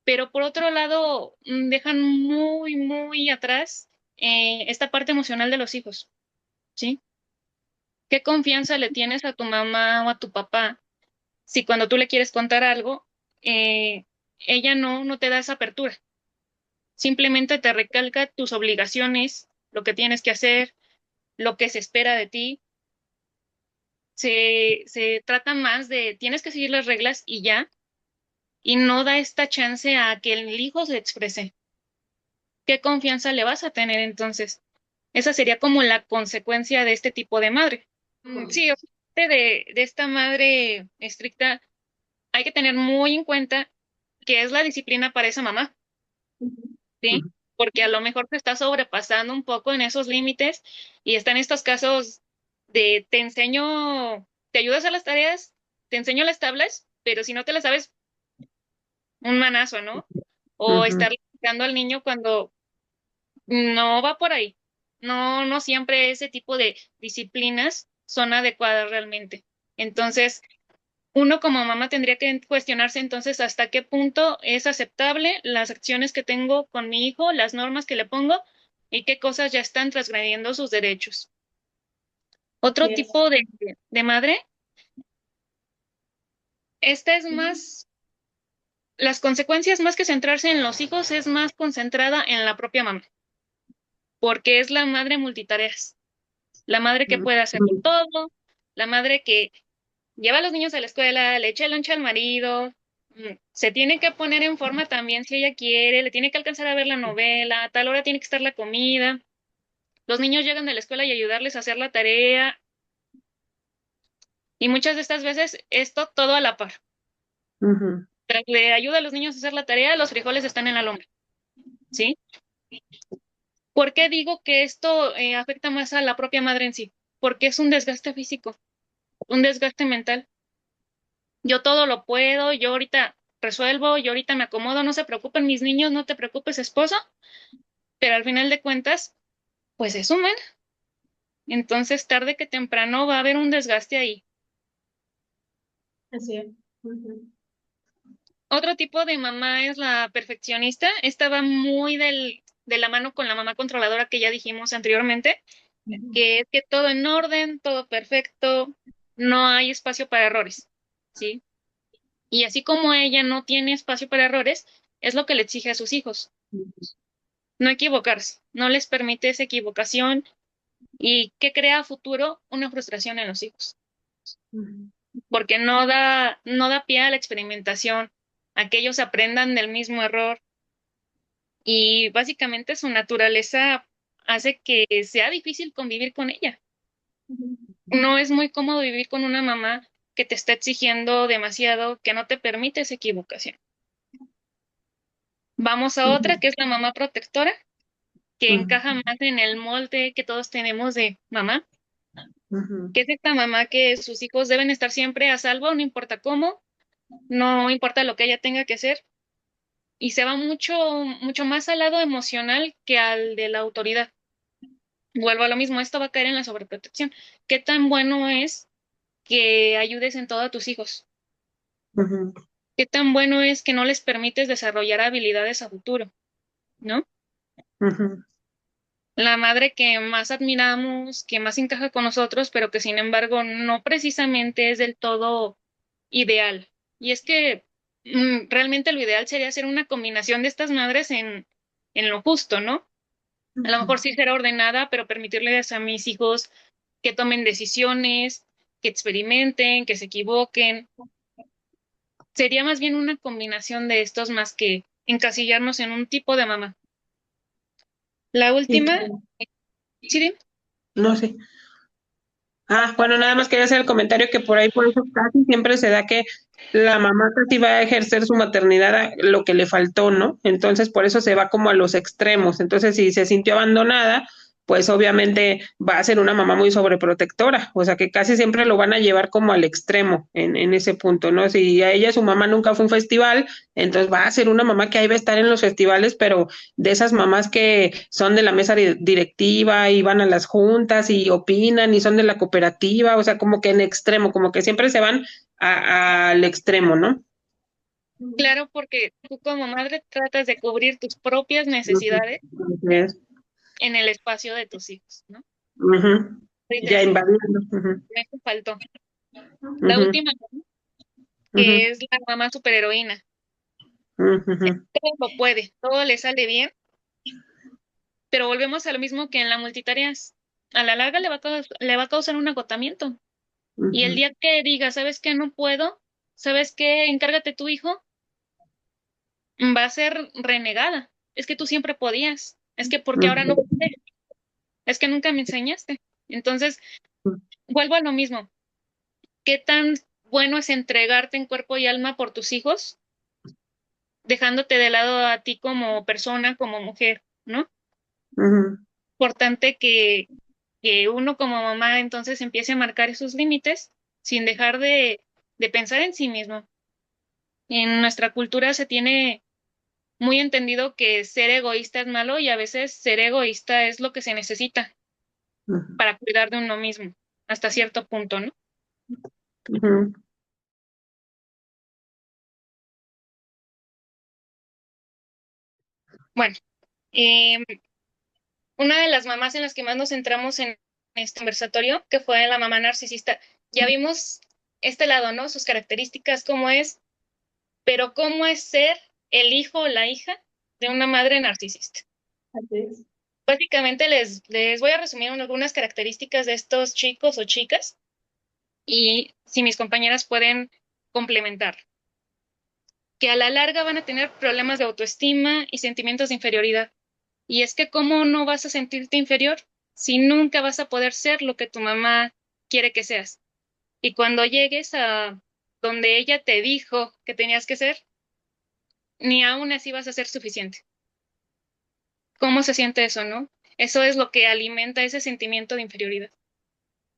pero por otro lado dejan muy, muy atrás esta parte emocional de los hijos, ¿sí? ¿Qué confianza le tienes a tu mamá o a tu papá si cuando tú le quieres contar algo, eh, ella no te da esa apertura. Simplemente te recalca tus obligaciones, lo que tienes que hacer, lo que se espera de ti. Se trata más de tienes que seguir las reglas y ya, y no da esta chance a que el hijo se exprese. ¿Qué confianza le vas a tener entonces? Esa sería como la consecuencia de este tipo de madre. Sí, obviamente de esta madre estricta hay que tener muy en cuenta que es la disciplina para esa mamá, ¿sí? Porque a lo mejor te está sobrepasando un poco en esos límites y están estos casos de te enseño, te ayudas a las tareas, te enseño las tablas, pero si no te las sabes, un manazo, ¿no? O Ujú, estar dando al niño cuando no va por ahí. No siempre ese tipo de disciplinas son adecuadas realmente. Entonces, uno como mamá tendría que cuestionarse entonces hasta qué punto es aceptable las acciones que tengo con mi hijo, las normas que le pongo y qué cosas ya están transgrediendo sus derechos. Otro Así es. tipo de madre, esta es más, las consecuencias más que centrarse en los hijos, es más concentrada en la propia mamá, porque es la madre multitareas, la madre que puede hacer ujú, todo, la madre que lleva a los niños a la escuela, le echa el lonche al marido, se tiene que poner en forma también si ella quiere, le tiene que alcanzar a ver la novela, a tal hora tiene que estar la comida, los niños llegan de la escuela y ayudarles a hacer la tarea, y muchas de estas veces esto todo a la par. ujú, Tras le ayuda a los niños a hacer la tarea, los frijoles están en la lumbre, ¿sí? ¿Por qué digo que esto afecta más a la propia madre en sí? Porque es un desgaste físico, un desgaste mental. Yo todo lo puedo, yo ahorita resuelvo, yo ahorita me acomodo, no se preocupen mis niños, no te preocupes esposo, pero al final de cuentas, pues es humana. Entonces, tarde que temprano va a haber un desgaste ahí. Así es. Ujú. Otro tipo de mamá es la perfeccionista. Esta va muy de la mano con la mamá controladora que ya dijimos anteriormente, Ujú. que es que todo en orden, todo perfecto, no hay espacio para errores, ¿sí? Y así como ella no tiene espacio para errores, es lo que le exige a sus hijos. No equivocarse, no les permite esa equivocación y que crea a futuro una frustración en los hijos, Ujú. porque no da pie a la experimentación, a que ellos aprendan del mismo error y básicamente su naturaleza hace que sea difícil convivir con ella. Ujú. No es muy cómodo vivir con una mamá que te está exigiendo demasiado, que no te permite esa equivocación. Vamos a otra, que es la mamá protectora, que encaja más en el molde que todos tenemos de mamá, ujú, que es esta mamá que sus hijos deben estar siempre a salvo, no importa cómo, no importa lo que ella tenga que hacer, y se va mucho más al lado emocional que al de la autoridad. Vuelvo a lo mismo, esto va a caer en la sobreprotección. ¿Qué tan bueno es que ayudes en todo a tus hijos? ujú, ¿Qué tan bueno es que no les permites desarrollar habilidades a futuro? ¿No? ujú, La madre que más admiramos, que más encaja con nosotros, pero que sin embargo no precisamente es del todo ideal. Y es que realmente lo ideal sería hacer una combinación de estas madres en lo justo, ¿no? A lo mejor ujú. sí ser ordenada, pero permitirles a mis hijos que tomen decisiones, que experimenten, que se equivoquen. Sería más bien una combinación de estos más que encasillarnos en un tipo de mamá. La Y última, sí, dime. no sé. Bueno, nada más quería hacer el comentario que por ahí, por eso casi siempre se da que la mamá casi va a ejercer su maternidad a lo que le faltó, ¿no? Entonces, por eso se va como a los extremos. Entonces, si se sintió abandonada, pues obviamente va a ser una mamá muy sobreprotectora, o sea que casi siempre lo van a llevar como al extremo en ese punto, ¿no? Si a ella su mamá nunca fue a un festival, entonces va a ser una mamá que ahí va a estar en los festivales, pero de esas mamás que son de la mesa directiva y van a las juntas y opinan y son de la cooperativa, o sea, como que en extremo, como que siempre se van al extremo, ¿no? Ujú. Claro, porque tú como madre tratas de cubrir tus propias Ujú. necesidades Así es. en el espacio de tus hijos, ¿no? Ujú. Ya Dices, invadiendo. Ujú. me faltó. La Ujú. última, Ujú. que es la mamá superheroína. Ujú, Todo lo puede, todo le sale bien, pero volvemos a lo mismo que en la multitareas. A la larga le va a causar un agotamiento. Y el ujú, día que diga, ¿sabes qué? No puedo, ¿sabes qué? Encárgate tu hijo, va a ser renegada. Es que tú siempre podías. Es que porque ahora no ujú, puedes. Es que nunca me enseñaste. Entonces, vuelvo a lo mismo. ¿Qué tan bueno es entregarte en cuerpo y alma por tus hijos, dejándote de lado a ti como persona, como mujer, ¿no? ujú, Importante que uno como mamá entonces empiece a marcar esos límites sin dejar de pensar en sí mismo. En nuestra cultura se tiene muy entendido que ser egoísta es malo y a veces ser egoísta es lo que se necesita ujú, para cuidar de uno mismo, hasta cierto punto, ¿no? ujú. Bueno, eh, una de las mamás en las que más nos centramos en este conversatorio, que fue la mamá narcisista, ya vimos este lado, ¿no? Sus características, cómo es, pero cómo es ser el hijo o la hija de una madre narcisista. Así es. Básicamente les voy a resumir algunas características de estos chicos o chicas y si mis compañeras pueden complementar. Que a la larga van a tener problemas de autoestima y sentimientos de inferioridad. Y es que ¿cómo no vas a sentirte inferior si nunca vas a poder ser lo que tu mamá quiere que seas? Y cuando llegues a donde ella te dijo que tenías que ser, ni aún así vas a ser suficiente. ¿Cómo se siente eso, no? Eso es lo que alimenta ese sentimiento de inferioridad.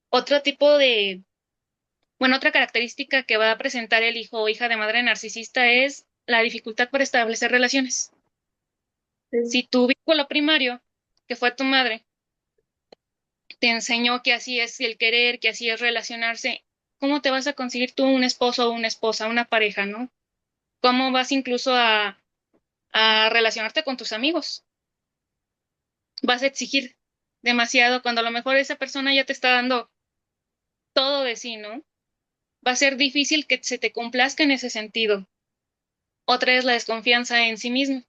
Otro tipo de, bueno, otra característica que va a presentar el hijo o hija de madre narcisista es la dificultad para establecer relaciones. Sí, Si tu vínculo primario, que fue tu madre, te enseñó que así es el querer, que así es relacionarse, ¿cómo te vas a conseguir tú un esposo o una esposa, una pareja, ¿no? ¿Cómo vas incluso a relacionarte con tus amigos? Vas a exigir demasiado cuando a lo mejor esa persona ya te está dando todo de sí, ¿no? Va a ser difícil que se te complazca en ese sentido. Otra es la desconfianza en sí mismo,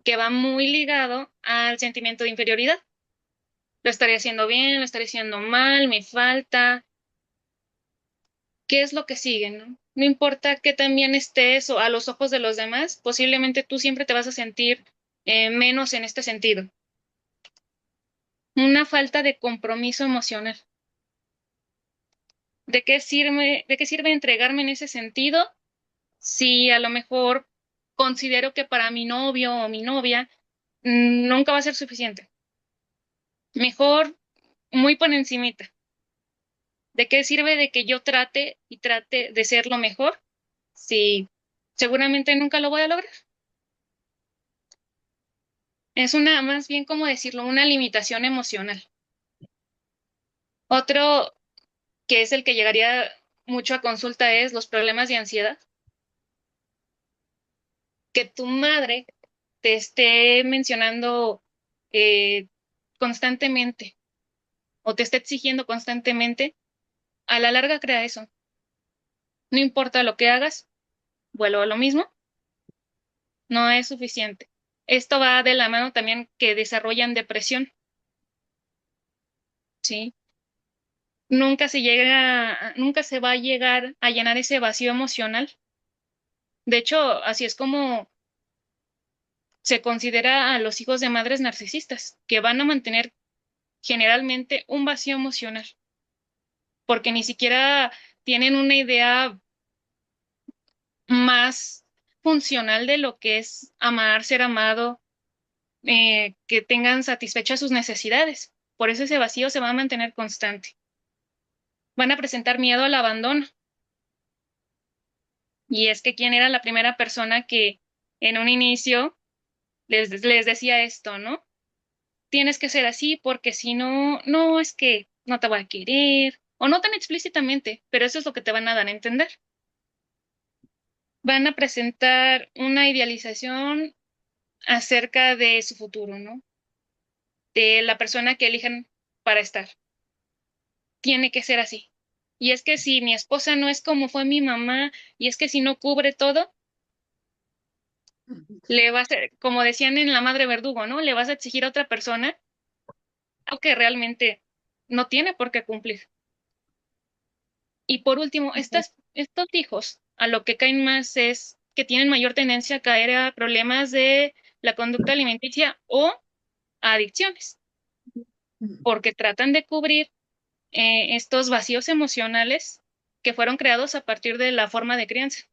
que va muy ligado al sentimiento de inferioridad. Lo estaré haciendo bien, lo estaré haciendo mal, me falta. ¿Qué es lo que sigue, no? No importa qué tan bien estés o a los ojos de los demás, posiblemente tú siempre te vas a sentir menos en este sentido. Una falta de compromiso emocional. De qué sirve entregarme en ese sentido si a lo mejor considero que para mi novio o mi novia nunca va a ser suficiente? Mejor muy por encimita. ¿De qué sirve de que yo trate y trate de ser lo mejor si seguramente nunca lo voy a lograr? Es una, más bien como decirlo, una limitación emocional. Otro que es el que llegaría mucho a consulta es los problemas de ansiedad. Que tu madre te esté mencionando eh, constantemente o te esté exigiendo constantemente, a la larga crea eso. No importa lo que hagas, vuelvo a lo mismo, no es suficiente. Esto va de la mano también que desarrollan depresión, ¿sí? Nunca se va a llegar a llenar ese vacío emocional. De hecho, así es como se considera a los hijos de madres narcisistas, que van a mantener generalmente un vacío emocional, porque ni siquiera tienen una idea más funcional de lo que es amar, ser amado, que tengan satisfechas sus necesidades. Por eso ese vacío se va a mantener constante. Van a presentar miedo al abandono. Y es que quién era la primera persona que en un inicio les decía esto, ¿no? Tienes que ser así porque si no, no es que no te voy a querer, o no tan explícitamente, pero eso es lo que te van a dar a entender. Van a presentar una idealización acerca de su futuro, ¿no? De la persona que elijan para estar. Tiene que ser así. Y es que si mi esposa no es como fue mi mamá, y es que si no cubre todo, le vas a, como decían en La Madre Verdugo, ¿no? Le vas a exigir a otra persona algo que realmente no tiene por qué cumplir. Y por último, estos hijos a lo que caen más es que tienen mayor tendencia a caer a problemas de la conducta alimenticia o a adicciones, porque tratan de cubrir estos vacíos emocionales que fueron creados a partir de la forma de crianza.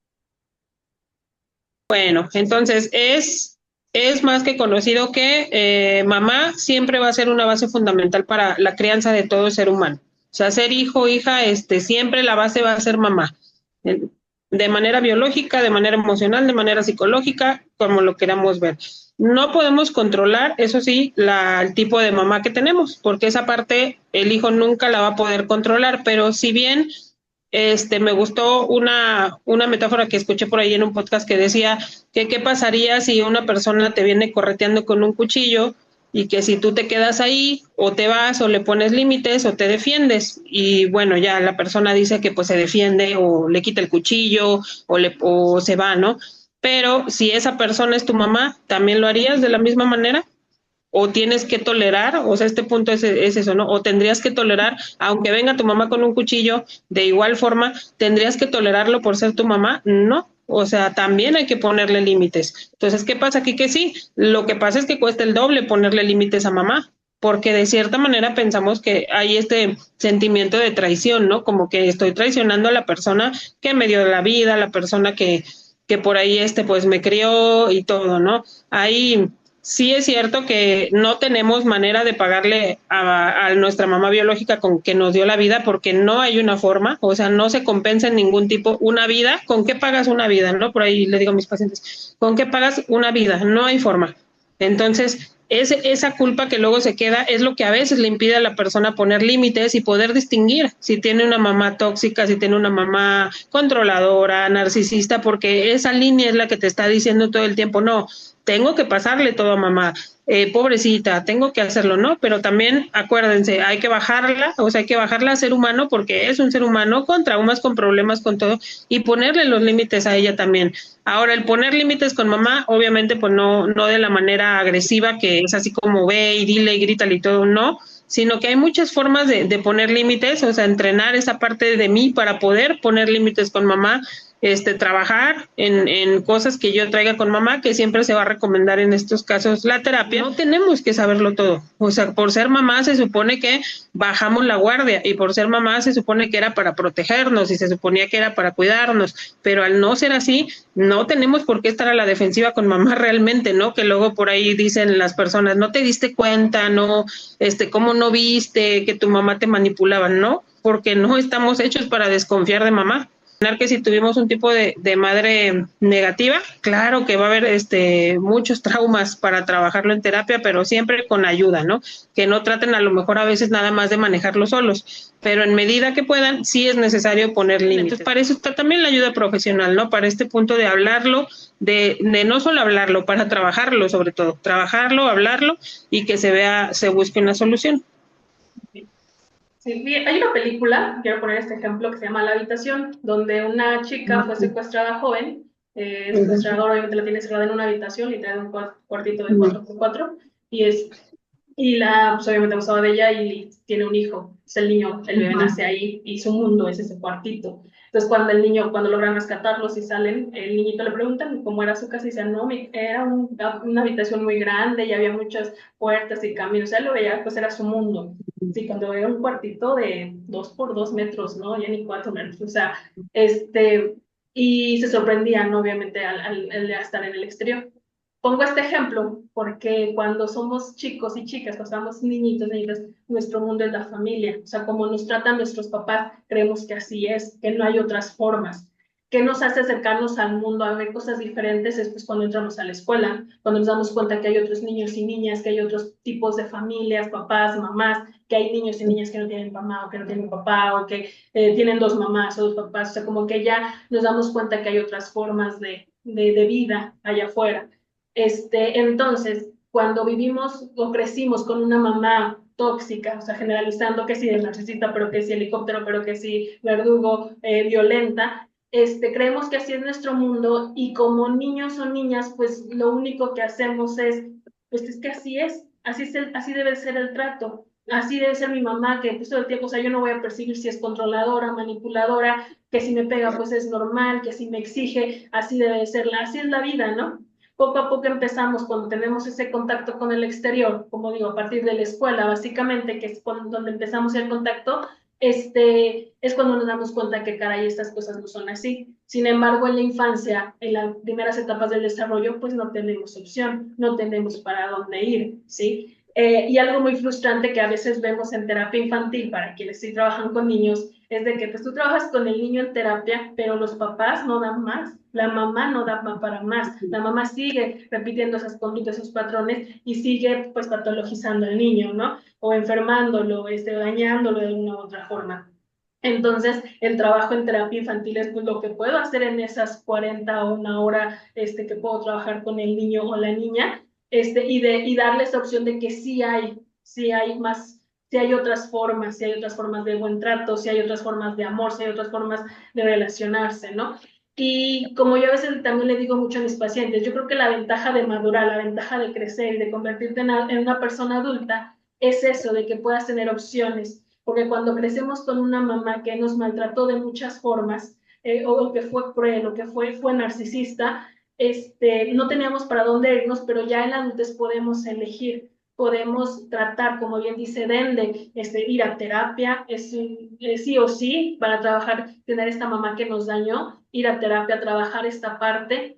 Bueno, entonces es más que conocido que mamá siempre va a ser una base fundamental para la crianza de todo ser humano. O sea, ser hijo, hija, siempre la base va a ser mamá. Eh, De manera biológica, de manera emocional, de manera psicológica, como lo queramos ver. No podemos controlar, eso sí, el tipo de mamá que tenemos, porque esa parte el hijo nunca la va a poder controlar, pero si bien me gustó una metáfora que escuché por ahí en un podcast que decía que qué pasaría si una persona te viene correteando con un cuchillo y que si tú te quedas ahí o te vas o le pones límites o te defiendes y bueno, ya la persona dice que pues se defiende o le quita el cuchillo o se va, ¿no? Pero si esa persona es tu mamá, ¿también lo harías de la misma manera? O tienes que tolerar, o sea, este punto es eso, ¿no? O tendrías que tolerar, aunque venga tu mamá con un cuchillo, de igual forma, ¿tendrías que tolerarlo por ser tu mamá? No, o sea, también hay que ponerle límites. Entonces, ¿qué pasa aquí? Que sí, lo que pasa es que cuesta el doble ponerle límites a mamá, porque de cierta manera pensamos que hay este sentimiento de traición, ¿no? Como que estoy traicionando a la persona que me dio la vida, la persona que por ahí pues me crió y todo, ¿no? Hay sí es cierto que no tenemos manera de pagarle a nuestra mamá biológica con que nos dio la vida porque no hay una forma, o sea, no se compensa en ningún tipo una vida. ¿Con qué pagas una vida? ¿No? Por ahí le digo a mis pacientes, ¿con qué pagas una vida? No hay forma. Entonces, esa culpa que luego se queda es lo que a veces le impide a la persona poner límites y poder distinguir si tiene una mamá tóxica, si tiene una mamá controladora, narcisista, porque esa línea es la que te está diciendo todo el tiempo, no, tengo que pasarle todo a mamá, pobrecita, tengo que hacerlo, ¿no? Pero también acuérdense, hay que bajarla, o sea, hay que bajarla a ser humano porque es un ser humano con traumas, con problemas, con todo, y ponerle los límites a ella también. Ahora, el poner límites con mamá, obviamente, pues no de la manera agresiva, que es así como ve y dile y grítale y todo, no, sino que hay muchas formas de poner límites, o sea, entrenar esa parte de mí para poder poner límites con mamá, trabajar en cosas que yo traiga con mamá, que siempre se va a recomendar en estos casos la terapia. No tenemos que saberlo todo. O sea, por ser mamá se supone que bajamos la guardia y por ser mamá se supone que era para protegernos y se suponía que era para cuidarnos, pero al no ser así, no tenemos por qué estar a la defensiva con mamá realmente, ¿no? Que luego por ahí dicen las personas, no te diste cuenta, no, cómo no viste que tu mamá te manipulaba, ¿no? Porque no estamos hechos para desconfiar de mamá. Que si tuvimos un tipo de madre negativa, claro que va a haber muchos traumas para trabajarlo en terapia, pero siempre con ayuda, ¿no? Que no traten a lo mejor a veces nada más de manejarlo solos, pero en medida que puedan, sí es necesario poner límites. Entonces, para eso está también la ayuda profesional, ¿no? Para este punto de hablarlo, de no solo hablarlo, para trabajarlo sobre todo, trabajarlo, hablarlo y que se busque una solución. Sí, hay una película, quiero poner este ejemplo, que se llama La Habitación, donde una chica fue secuestrada joven, el secuestrador obviamente la tiene cerrada en una habitación, literal un cuartito de 4x4, y pues, obviamente abusaba de ella y tiene un hijo, es el niño, el bebé nace ahí y su mundo es ese cuartito. Entonces cuando logran rescatarlos y salen, el niñito le preguntan cómo era su casa y dice, no, era una habitación muy grande y había muchas puertas y caminos, o sea, lo veía, pues era su mundo. Sí, cuando era un cuartito de 2 por 2 metros, ¿no? Ya ni 4 metros, o sea, y se sorprendían, ¿no? Obviamente, al estar en el exterior. Pongo este ejemplo porque cuando somos chicos y chicas, cuando somos niñitos, niñitas, nuestro mundo es la familia. O sea, como nos tratan nuestros papás, creemos que así es, que no hay otras formas. ¿Qué nos hace acercarnos al mundo a ver cosas diferentes? Es pues cuando entramos a la escuela, cuando nos damos cuenta que hay otros niños y niñas, que hay otros tipos de familias, papás, mamás, que hay niños y niñas que no tienen mamá o que no tienen papá o que tienen dos mamás o dos papás. O sea, como que ya nos damos cuenta que hay otras formas de vida allá afuera. Entonces, cuando vivimos o crecimos con una mamá tóxica, o sea, generalizando que sí es narcisista, pero que sí helicóptero, pero que sí verdugo, violenta, creemos que así es nuestro mundo y como niños o niñas, pues lo único que hacemos pues es que así debe ser el trato. Así debe ser mi mamá, que pues todo el tiempo, o sea, yo no voy a percibir si es controladora, manipuladora, que si me pega, pues es normal, que si me exige, así debe ser, así es la vida, ¿no? Poco a poco empezamos cuando tenemos ese contacto con el exterior, como digo, a partir de la escuela, básicamente, que es donde empezamos el contacto, es cuando nos damos cuenta que, caray, estas cosas no son así. Sin embargo, en la infancia, en las primeras etapas del desarrollo, pues no tenemos opción, no tenemos para dónde ir, ¿sí? Y algo muy frustrante que a veces vemos en terapia infantil, para quienes sí trabajan con niños, es de que pues tú trabajas con el niño en terapia, pero los papás no dan más, la mamá no da para más, la mamá sigue repitiendo esas conductas, esos patrones y sigue pues patologizando al niño, ¿no? O enfermándolo, dañándolo de una u otra forma. Entonces, el trabajo en terapia infantil es pues, lo que puedo hacer en esas 40 o una hora que puedo trabajar con el niño o la niña, y darle esa opción de que sí hay más, sí hay otras formas de buen trato, sí hay otras formas de amor, sí hay otras formas de relacionarse, ¿no? Y como yo a veces también le digo mucho a mis pacientes, yo creo que la ventaja de madurar, la ventaja de crecer y de convertirte en una persona adulta es eso, de que puedas tener opciones, porque cuando crecemos con una mamá que nos maltrató de muchas formas, o que fue cruel, o que fue narcisista, no teníamos para dónde irnos, pero ya en la adultez podemos elegir, podemos tratar, como bien dice Dende, ir a terapia, sí o sí, para trabajar, tener esta mamá que nos dañó, ir a terapia, trabajar esta parte,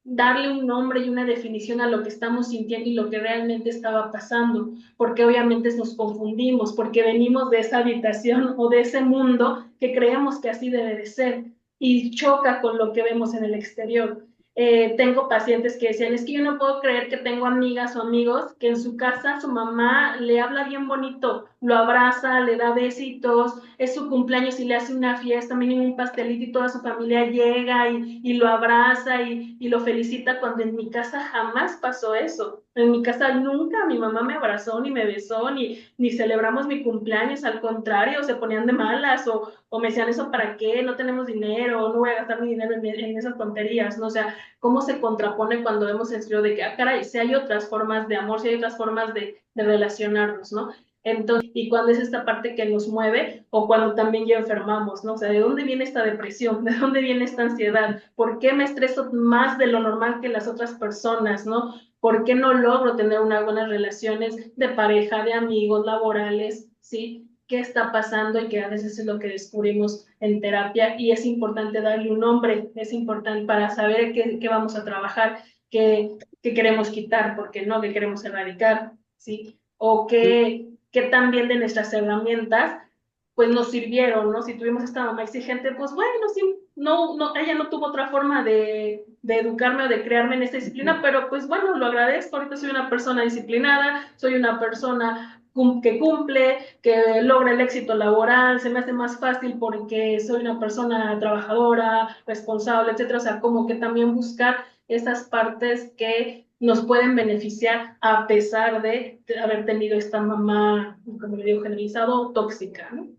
darle un nombre y una definición a lo que estamos sintiendo y lo que realmente estaba pasando, porque obviamente nos confundimos, porque venimos de esa habitación o de ese mundo que creemos que así debe de ser y choca con lo que vemos en el exterior. Tengo pacientes que decían, es que yo no puedo creer que tengo amigas o amigos que en su casa su mamá le habla bien bonito, lo abraza, le da besitos, es su cumpleaños y le hace una fiesta, mínimo un pastelito y toda su familia llega y lo abraza y lo felicita, cuando en mi casa jamás pasó eso. En mi casa nunca mi mamá me abrazó, ni me besó, ni celebramos mi cumpleaños, al contrario, se ponían de malas o me decían, ¿eso para qué? No tenemos dinero, no voy a gastar mi dinero en esas tonterías, ¿no? O sea, cómo se contrapone cuando vemos el sentido de que, ah, caray, si hay otras formas de amor, si hay otras formas de relacionarnos, ¿no? Entonces, y cuando es esta parte que nos mueve o cuando también ya enfermamos, ¿no? O sea, ¿de dónde viene esta depresión? ¿De dónde viene esta ansiedad? ¿Por qué me estreso más de lo normal que las otras personas, ¿no? ¿Por qué no logro tener unas buenas relaciones de pareja, de amigos, laborales, ¿sí? ¿Qué está pasando? Y que a veces es lo que descubrimos en terapia y es importante darle un nombre, es importante para saber qué vamos a trabajar, qué queremos quitar, porque no, qué queremos erradicar, ¿sí? O qué también de nuestras herramientas pues nos sirvieron, ¿no? Si tuvimos esta mamá exigente, pues bueno, sí, ella no tuvo otra forma de educarme o de crearme en esta disciplina, pero pues bueno, lo agradezco, ahorita soy una persona disciplinada, soy una persona que cumple, que logra el éxito laboral, se me hace más fácil porque soy una persona trabajadora, responsable, etcétera, o sea, como que también buscar esas partes que nos pueden beneficiar a pesar de haber tenido esta mamá, como le digo, generalizado, tóxica, ¿no?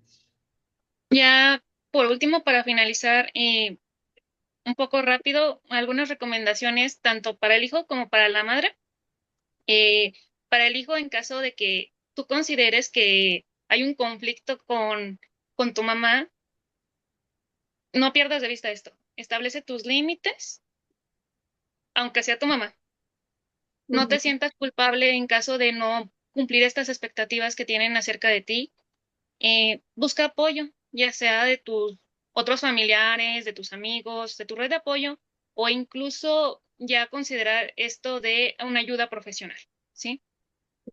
Ya, por último, para finalizar, un poco rápido, algunas recomendaciones tanto para el hijo como para la madre. Eh, para el hijo, en caso de que tú consideres que hay un conflicto con tu mamá, no pierdas de vista esto. Establece tus límites, aunque sea tu mamá. No te sientas culpable en caso de no cumplir estas expectativas que tienen acerca de ti. Busca apoyo, ya sea de tus otros familiares, de tus amigos, de tu red de apoyo, o incluso ya considerar esto de una ayuda profesional, ¿sí?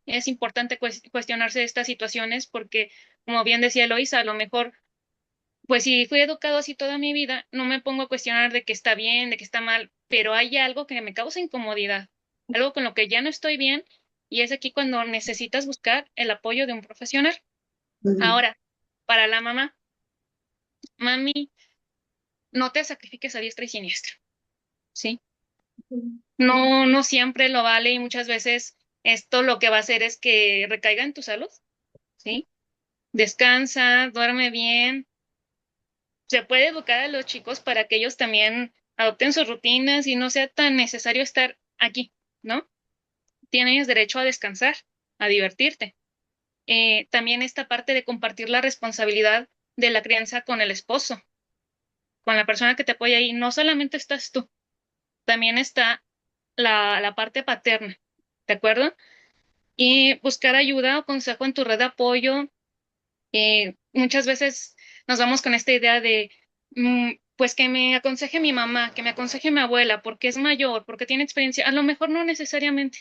Es importante cuestionarse estas situaciones porque, como bien decía Eloisa, a lo mejor, pues si fui educado así toda mi vida, no me pongo a cuestionar de que está bien, de que está mal, pero hay algo que me causa incomodidad, algo con lo que ya no estoy bien, y es aquí cuando necesitas buscar el apoyo de un profesional. Ahora, para la mamá, mami, no te sacrifiques a diestra y siniestra, ¿sí? No, no siempre lo vale y muchas veces esto lo que va a hacer es que recaiga en tu salud, ¿sí? Descansa, duerme bien, Se puede educar a los chicos para que ellos también adopten sus rutinas y no sea tan necesario estar aquí, ¿no? Tienes derecho a descansar, a divertirte. También esta parte de compartir la responsabilidad de la crianza con el esposo, con la persona que te apoya ahí. No solamente estás tú, también está la parte paterna, ¿de acuerdo? Y buscar ayuda o consejo en tu red de apoyo. Muchas veces nos vamos con esta idea de, pues que me aconseje mi mamá, que me aconseje mi abuela, porque es mayor, porque tiene experiencia. A lo mejor no necesariamente,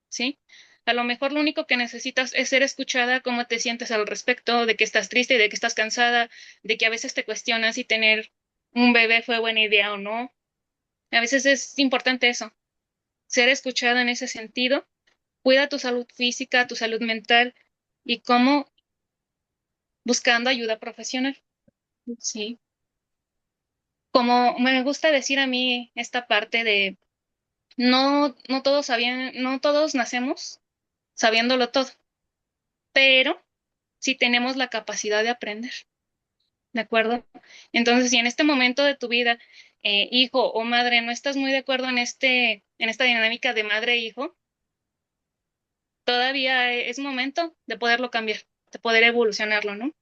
¿sí? A lo mejor lo único que necesitas es ser escuchada, cómo te sientes al respecto, de que estás triste, de que estás cansada, de que a veces te cuestionas si tener un bebé fue buena idea o no. A veces es importante eso, ser escuchada en ese sentido. Cuida tu salud física, tu salud mental y cómo buscando ayuda profesional, ¿sí? Como me gusta decir a mí esta parte de no todos sabían, no todos nacemos sabiéndolo todo, pero sí tenemos la capacidad de aprender, ¿de acuerdo? Entonces, si en este momento de tu vida, hijo o madre, no estás muy de acuerdo en esta dinámica de madre e hijo, todavía es momento de poderlo cambiar, de poder evolucionarlo, ¿no?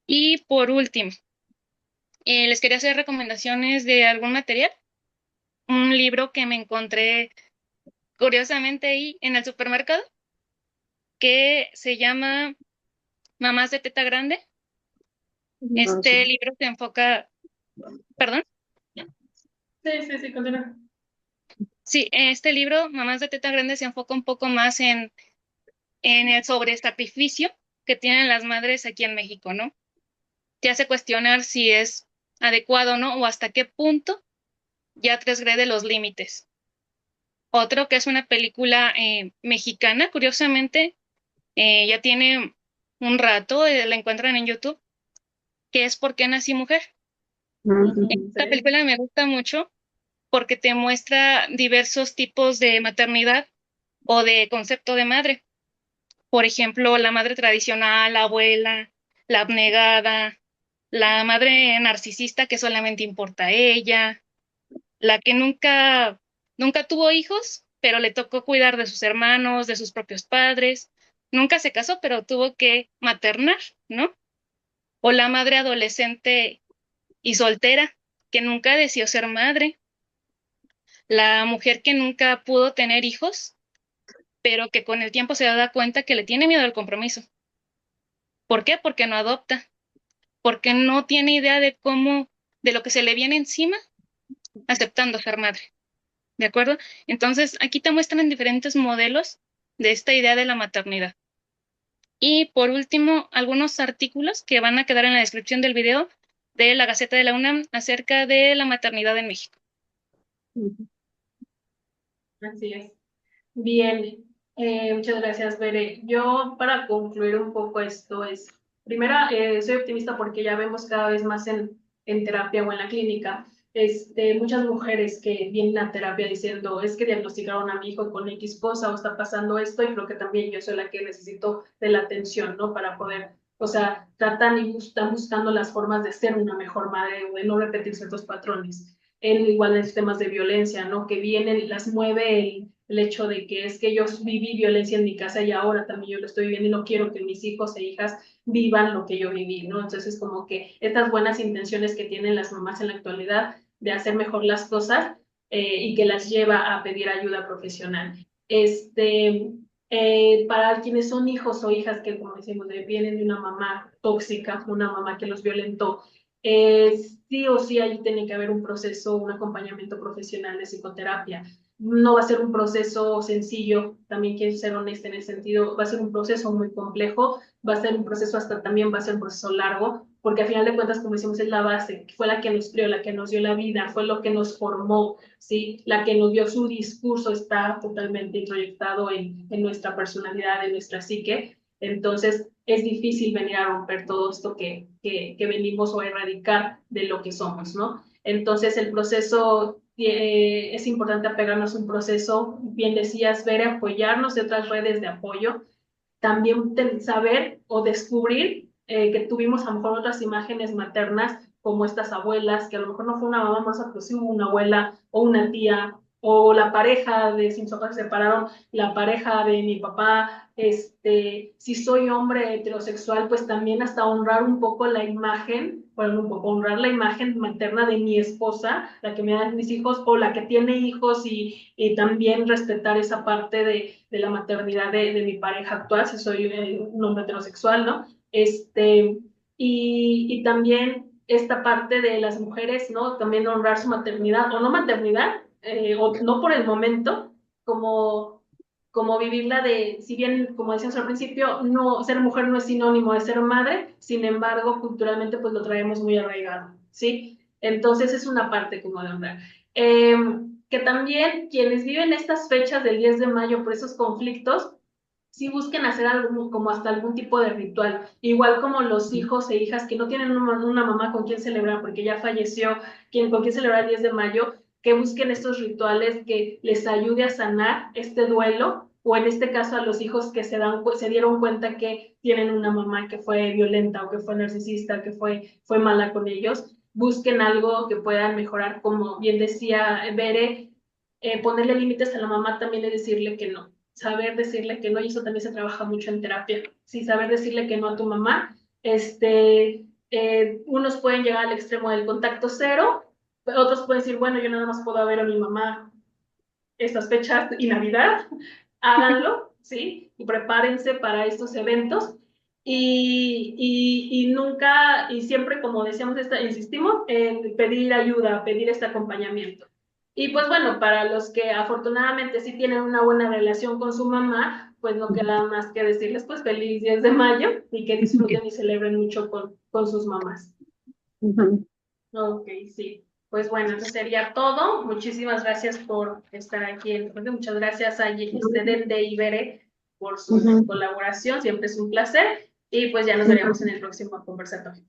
Y por último, les quería hacer recomendaciones de algún material, un libro que me encontré curiosamente ahí en el supermercado, que se llama Mamás de Teta Grande. No, sí. Este libro se enfoca, perdón, Sí, continúa. sí, este libro, Mamás de Teta Grande, se enfoca un poco más en el sobresacrificio que tienen las madres aquí en México, ¿no? Te hace cuestionar si es adecuado o no, o hasta qué punto ya transgrede los límites. Otro que es una película mexicana, curiosamente, ya tiene un rato, la encuentran en YouTube, que es ¿Por qué nací mujer? Esta Sí. película me gusta mucho porque te muestra diversos tipos de maternidad o de concepto de madre. Por ejemplo, la madre tradicional, la abuela, la abnegada, la madre narcisista que solamente importa a ella, la que nunca tuvo hijos, pero le tocó cuidar de sus hermanos, de sus propios padres. Nunca se casó, pero tuvo que maternar, ¿no? O la madre adolescente y soltera, que nunca deseó ser madre. La mujer que nunca pudo tener hijos, pero que con el tiempo se da cuenta que le tiene miedo al compromiso. ¿Por qué? Porque no adopta, porque no tiene idea de cómo, de lo que se le viene encima aceptando ser madre. ¿De acuerdo? Entonces, aquí te muestran diferentes modelos de esta idea de la maternidad. Y por último, algunos artículos que van a quedar en la descripción del video de la Gaceta de la UNAM acerca de la maternidad en México. Así es. Bien, muchas gracias, Bere. Yo, para concluir un poco esto, primera, soy optimista porque ya vemos cada vez más en terapia o en la clínica, muchas mujeres que vienen a terapia diciendo, es que diagnosticaron a mi hijo con X cosa o está pasando esto y creo que también yo soy la que necesito de la atención, ¿no? Para poder, o sea, tratan y están buscando las formas de ser una mejor madre o de no repetir ciertos patrones. Igual en temas de violencia, ¿no? Que vienen, las mueve el hecho de que es que yo viví violencia en mi casa y ahora también yo lo estoy viviendo y no quiero que mis hijos e hijas vivan lo que yo viví, ¿no? Entonces, como que estas buenas intenciones que tienen las mamás en la actualidad de hacer mejor las cosas y que las lleva a pedir ayuda profesional. Para quienes son hijos o hijas que, como decimos, vienen de una mamá tóxica, una mamá que los violentó, sí o sí ahí tiene que haber un proceso, un acompañamiento profesional de psicoterapia. No va a ser un proceso sencillo, también quiero ser honesta en ese sentido, va a ser un proceso muy complejo, va a ser un proceso hasta también va a ser un proceso largo, porque al final de cuentas, como decimos, es la base, fue la que nos crió, la que nos dio la vida, fue lo que nos formó, ¿sí? La que nos dio su discurso está totalmente introyectado en nuestra personalidad, en nuestra psique, entonces es difícil venir a romper todo esto que venimos o a erradicar de lo que somos, ¿no? Entonces el proceso es importante apegarnos a un proceso, bien decías, ver, apoyarnos de otras redes de apoyo, también saber o descubrir que tuvimos a lo mejor otras imágenes maternas, como estas abuelas, que a lo mejor no fue una mamá amorosa, pero sí hubo una abuela o una tía, o la pareja de, si mis papás se separaron, la pareja de mi papá, si soy hombre heterosexual, pues también hasta honrar un poco la imagen, bueno, un poco honrar la imagen materna de mi esposa, la que me dan mis hijos, o la que tiene hijos, y también respetar esa parte de la maternidad de mi pareja actual, si soy un hombre heterosexual, ¿no? Y también esta parte de las mujeres, ¿no? También honrar su maternidad, o no maternidad, o no por el momento, como vivirla de, si bien, como decíamos al principio, no, ser mujer no es sinónimo de ser madre, sin embargo, culturalmente pues lo traemos muy arraigado, ¿sí? Entonces es una parte como de honrar. Que también quienes viven estas fechas del 10 de mayo por esos conflictos, sí busquen hacer algo, como hasta algún tipo de ritual, igual como los hijos e hijas que no tienen una mamá con quien celebrar porque ya falleció, con quien celebrar el 10 de mayo, que busquen estos rituales que les ayude a sanar este duelo, o en este caso a los hijos que se dieron cuenta que tienen una mamá que fue violenta o que fue narcisista, que fue mala con ellos, busquen algo que puedan mejorar, como bien decía Bere, ponerle límites a la mamá también es decirle que no, saber decirle que no, y eso también se trabaja mucho en terapia, sí, saber decirle que no a tu mamá. Unos pueden llegar al extremo del contacto cero, otros pueden decir, bueno, yo nada más puedo ver a mi mamá estas fechas y Navidad, háganlo, ¿sí? Y prepárense para estos eventos. Y nunca, y siempre, como decíamos, insistimos en pedir ayuda, pedir este acompañamiento. Y pues bueno, para los que afortunadamente sí tienen una buena relación con su mamá, pues no queda más que decirles pues feliz 10 de mayo y que disfruten y celebren mucho con sus mamás. Ok, sí. Pues bueno, eso sería todo. Muchísimas gracias por estar aquí. Muchas gracias a Dende y Bere por su colaboración. Siempre es un placer. Y pues ya nos veremos en el próximo conversatorio.